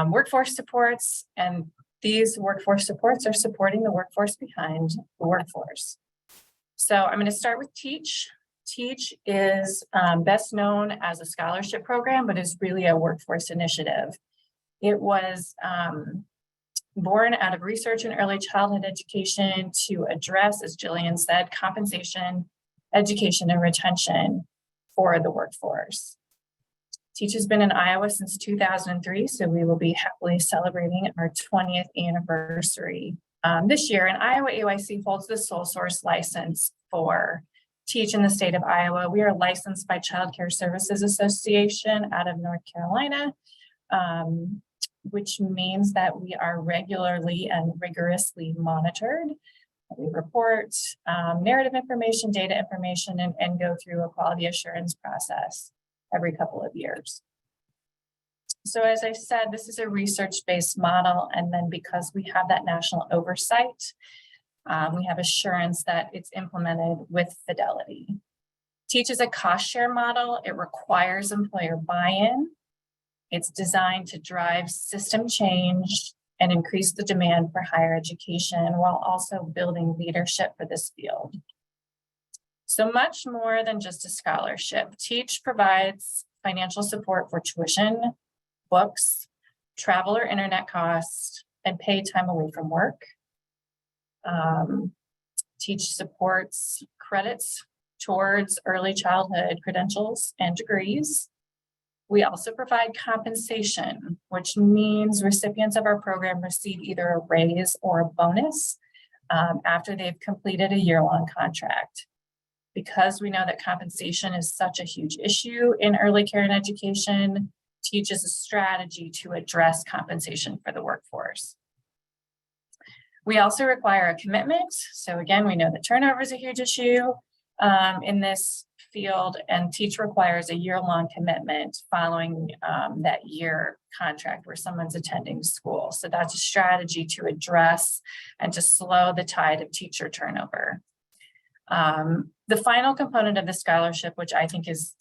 Speaker 12: workforce supports, and these workforce supports are supporting the workforce behind the workforce. So I'm going to start with Teach. Teach is best known as a scholarship program, but is really a workforce initiative. It was born out of research in early childhood education to address, as Jillian said, compensation, education, and retention for the workforce. Teach has been in Iowa since 2003, so we will be happily celebrating our 20th anniversary This year, and Iowa AYC holds the sole source license for Teach in the state of Iowa. We are licensed by Child Care Services Association out of North Carolina, which means that we are regularly and rigorously monitored. We report narrative information, data information, and go through a quality assurance process every couple of years. So as I said, this is a research-based model, and then because we have that national oversight, we have assurance that it's implemented with fidelity. Teach is a cost share model. It requires employer buy-in. It's designed to drive system change and increase the demand for higher education while also building leadership for this field. So much more than just a scholarship. Teach provides financial support for tuition, books, travel or internet costs, and paid time away from work. Teach supports credits towards early childhood credentials and degrees. We also provide compensation, which means recipients of our program receive either a raise or a bonus after they've completed a year-long contract. Because we know that compensation is such a huge issue in early care and education, Teach is a strategy to address compensation for the workforce. We also require a commitment. So again, we know that turnover is a huge issue in this field, and Teach requires a year-long commitment following that year contract where someone's attending school. So that's a strategy to address and to slow the tide of teacher turnover. The final component of the scholarship, which I think is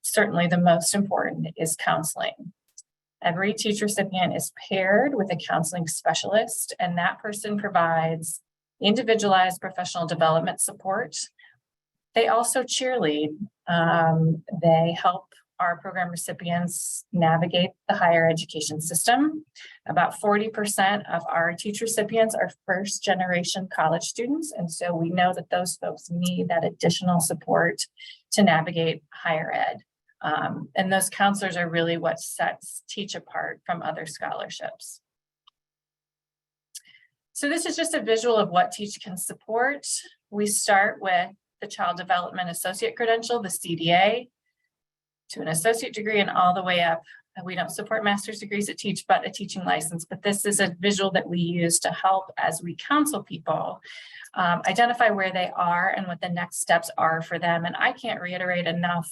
Speaker 12: certainly the most important, is counseling. Every Teach recipient is paired with a counseling specialist, and that person provides individualized professional development support. They also cheerlead. They help our program recipients navigate the higher education system. About 40% of our Teach recipients are first-generation college students, and so we know that those folks need that additional support to navigate higher ed. And those counselors are really what sets Teach apart from other scholarships. So this is just a visual of what Teach can support. We start with the Child Development Associate Credential, the CDA, to an associate degree and all the way up. We don't support master's degrees at Teach, but a teaching license. But this is a visual that we use to help as we counsel people identify where they are and what the next steps are for them. And I can't reiterate enough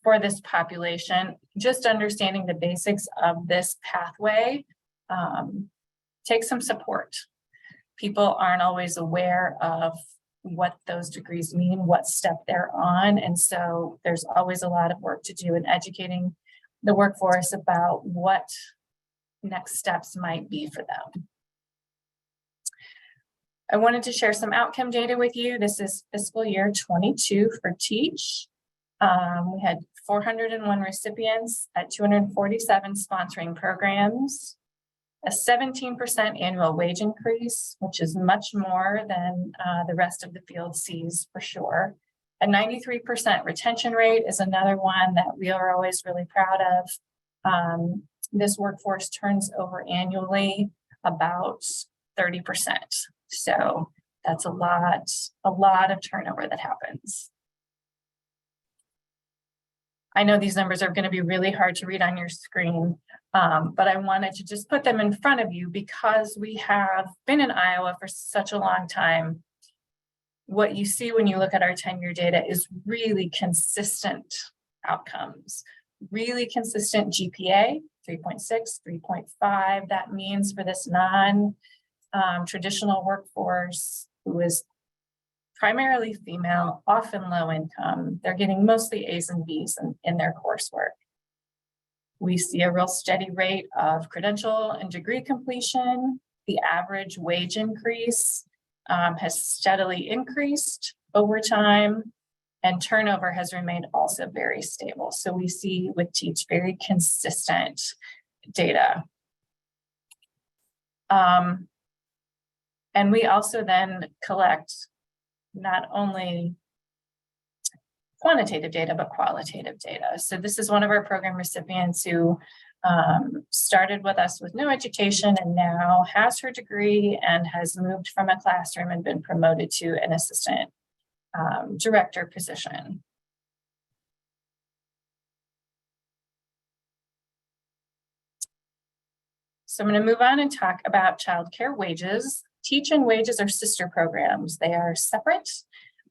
Speaker 12: for this population, just understanding the basics of this pathway takes some support. People aren't always aware of what those degrees mean, what step they're on. And so there's always a lot of work to do in educating the workforce about what next steps might be for them. I wanted to share some outcome data with you. This is fiscal year 22 for Teach. We had 401 recipients at 247 sponsoring programs, a 17% annual wage increase, which is much more than the rest of the field sees for sure. A 93% retention rate is another one that we are always really proud of. This workforce turns over annually about 30%. So that's a lot of turnover that happens. I know these numbers are going to be really hard to read on your screen, but I wanted to just put them in front of you because we have been in Iowa for such a long time. What you see when you look at our tenure data is really consistent outcomes, really consistent GPA, 3.6, 3.5. That means for this non-traditional workforce who is primarily female, often low income, they're getting mostly A's and B's in their coursework. We see a real steady rate of credential and degree completion. The average wage increase has steadily increased over time, and turnover has remained also very stable. So we see with Teach very consistent data. And we also then collect not only quantitative data, but qualitative data. So this is one of our program recipients who started with us with no education and now has her degree and has moved from a classroom and been promoted to an assistant director position. So I'm going to move on and talk about childcare wages. Teach and Wages are sister programs. They are separate,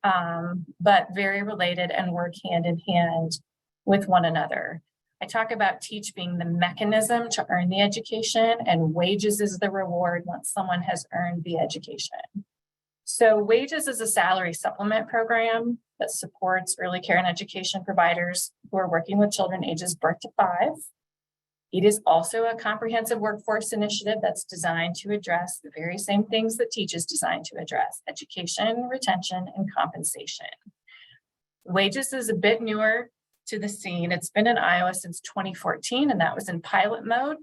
Speaker 12: but very related and work hand in hand with one another. I talk about Teach being the mechanism to earn the education, and wages is the reward once someone has earned the education. So Wages is a salary supplement program that supports early care and education providers who are working with children ages birth to 5. It is also a comprehensive workforce initiative that's designed to address the very same things that Teach is designed to address: education, retention, and compensation. Wages is a bit newer to the scene. It's been in Iowa since 2014, and that was in pilot mode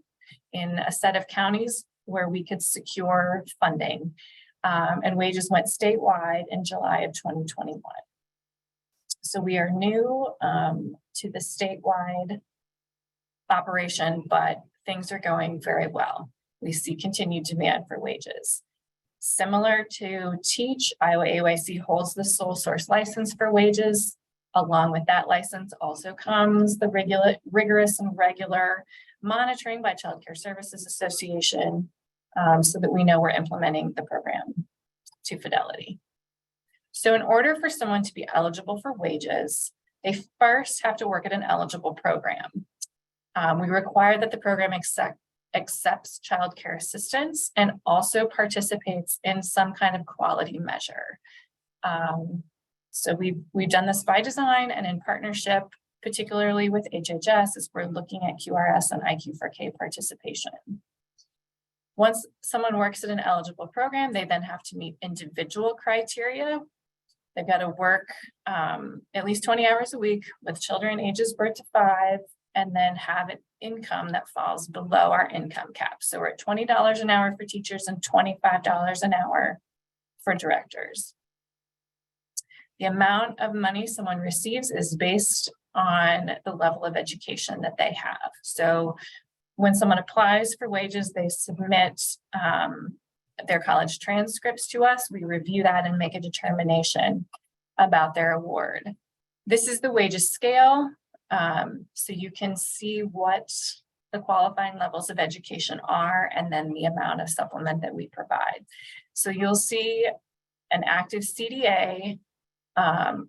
Speaker 12: in a set of counties where we could secure funding. And Wages went statewide in July of 2021. So we are new to the statewide operation, but things are going very well. We see continued demand for wages. Similar to Teach, Iowa AYC holds the sole source license for Wages. Along with that license also comes the rigorous and regular monitoring by Child Care Services Association, so that we know we're implementing the program to fidelity. So in order for someone to be eligible for Wages, they first have to work at an eligible program. We require that the program accepts child care assistance and also participates in some kind of quality measure. So we've done this by design and in partnership, particularly with HHS, as we're looking at QRS and IQ4K participation. Once someone works at an eligible program, they then have to meet individual criteria. They've got to work at least 20 hours a week with children ages birth to 5, and then have an income that falls below our income cap. So we're at $20 an hour for teachers and $25 an hour for directors. The amount of money someone receives is based on the level of education that they have. So when someone applies for Wages, they submit their college transcripts to us. We review that and make a determination about their award. This is the Wages scale. So you can see what the qualifying levels of education are and then the amount of supplement that we provide. So you'll see an active CDA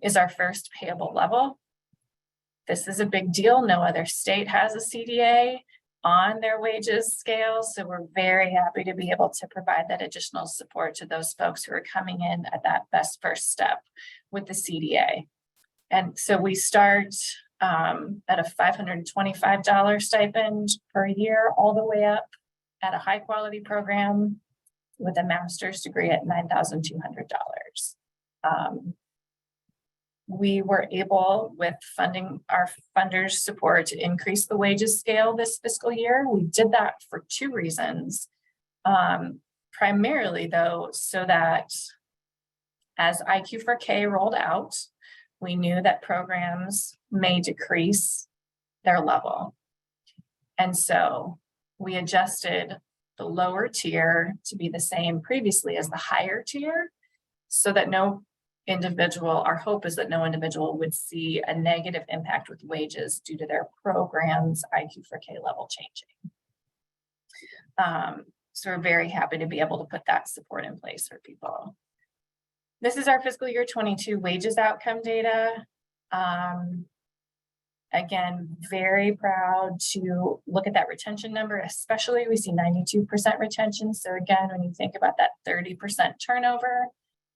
Speaker 12: is our first payable level. This is a big deal. No other state has a CDA on their Wages scale. So we're very happy to be able to provide that additional support to those folks who are coming in at that best first step with the CDA. And so we start at a $525 stipend per year, all the way up at a high quality program with a master's degree at $9,200. We were able, with funding our funders' support, to increase the Wages scale this fiscal year. We did that for 2 reasons. Primarily, though, so that as IQ4K rolled out, we knew that programs may decrease their level. And so we adjusted the lower tier to be the same previously as the higher tier, so that no individual, our hope is that no individual would see a negative impact with Wages due to their program's IQ4K level changing. So we're very happy to be able to put that support in place for people. This is our fiscal year 22 Wages outcome data. Again, very proud to look at that retention number, especially we see 92% retention. So again, when you think about that 30% turnover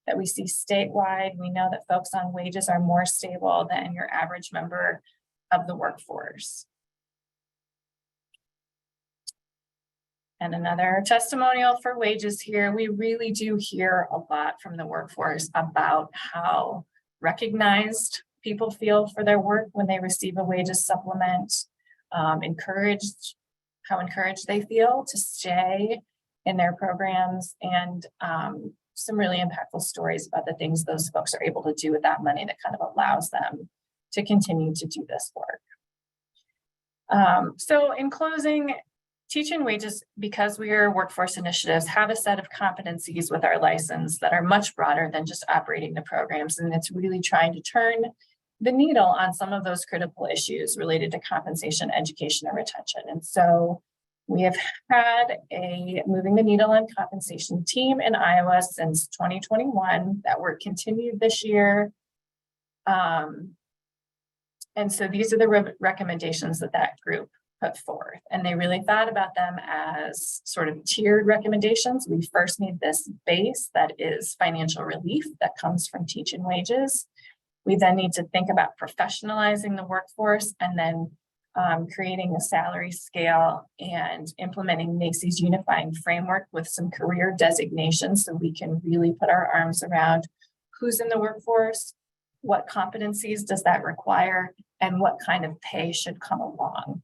Speaker 12: that we see statewide, we know that folks on Wages are more stable than your average member of the workforce. And another testimonial for Wages here. We really do hear a lot from the workforce about how recognized people feel for their work when they receive a Wages supplement, how encouraged they feel to stay in their programs, and some really impactful stories about the things those folks are able to do with that money that kind of allows them to continue to do this work. So in closing, teaching wages, because we are workforce initiatives, have a set of competencies with our license that are much broader than just operating the programs. And it's really trying to turn the needle on some of those critical issues related to compensation, education, and retention. And so we have had a moving the needle on compensation team in Iowa since 2021. That work continued this year. And so these are the recommendations that group put forth. And they really thought about them as sort of tiered recommendations. We first need this base that is financial relief that comes from teaching wages. We then need to think about professionalizing the workforce and then creating a salary scale and implementing NACCE's unifying framework with some career designations so we can really put our arms around who's in the workforce, what competencies does that require, and what kind of pay should come along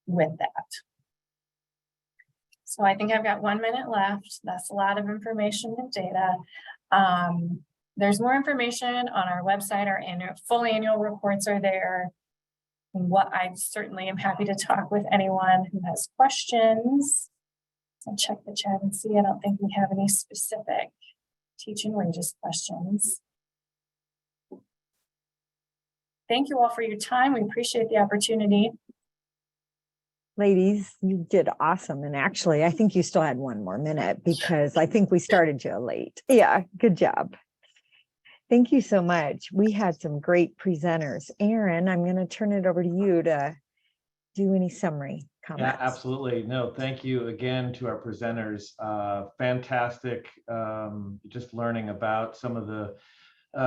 Speaker 12: with that. So I think I've got 1 minute left. That's a lot of information and data. There's more information on our website. Our full annual reports are there. What I certainly am happy to talk with anyone who has questions. I'll check the chat and see. I don't think we have any specific teaching wages questions. Thank you all for your time. We appreciate the opportunity.
Speaker 1: Ladies, you did awesome. And actually, I think you still had 1 more minute because I think we started you late. Yeah, good job. Thank you so much. We had some great presenters. Aaron, I'm going to turn it over to you to do any summary comments.
Speaker 2: Yeah, absolutely. No, thank you again to our presenters. Fantastic. Just learning about some of the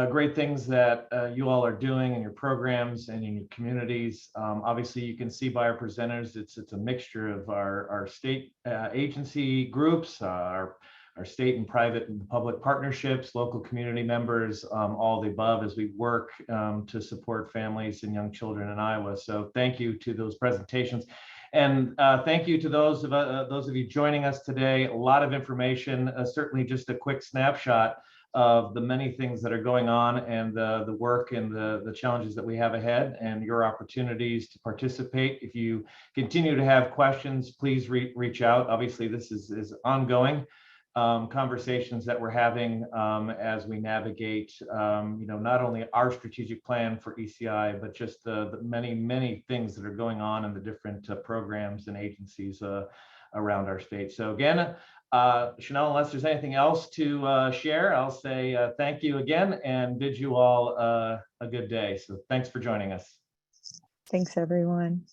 Speaker 2: great things that you all are doing in your programs and in your communities. Obviously, you can see by our presenters, it's a mixture of our state agency groups, our state and private and public partnerships, local community members, all the above as we work to support families and young children in Iowa. So thank you to those presentations. And thank you to those of you joining us today. A lot of information, certainly just a quick snapshot of the many things that are going on and the work and the challenges that we have ahead and your opportunities to participate. If you continue to have questions, please reach out. Obviously, this is ongoing conversations that we're having as we navigate, not only our strategic plan for ECI, but just the many things that are going on in the different programs and agencies around our state. So again, Chanel, unless there's anything else to share, I'll say thank you again and bid you all a good day. So thanks for joining us.
Speaker 1: Thanks, everyone.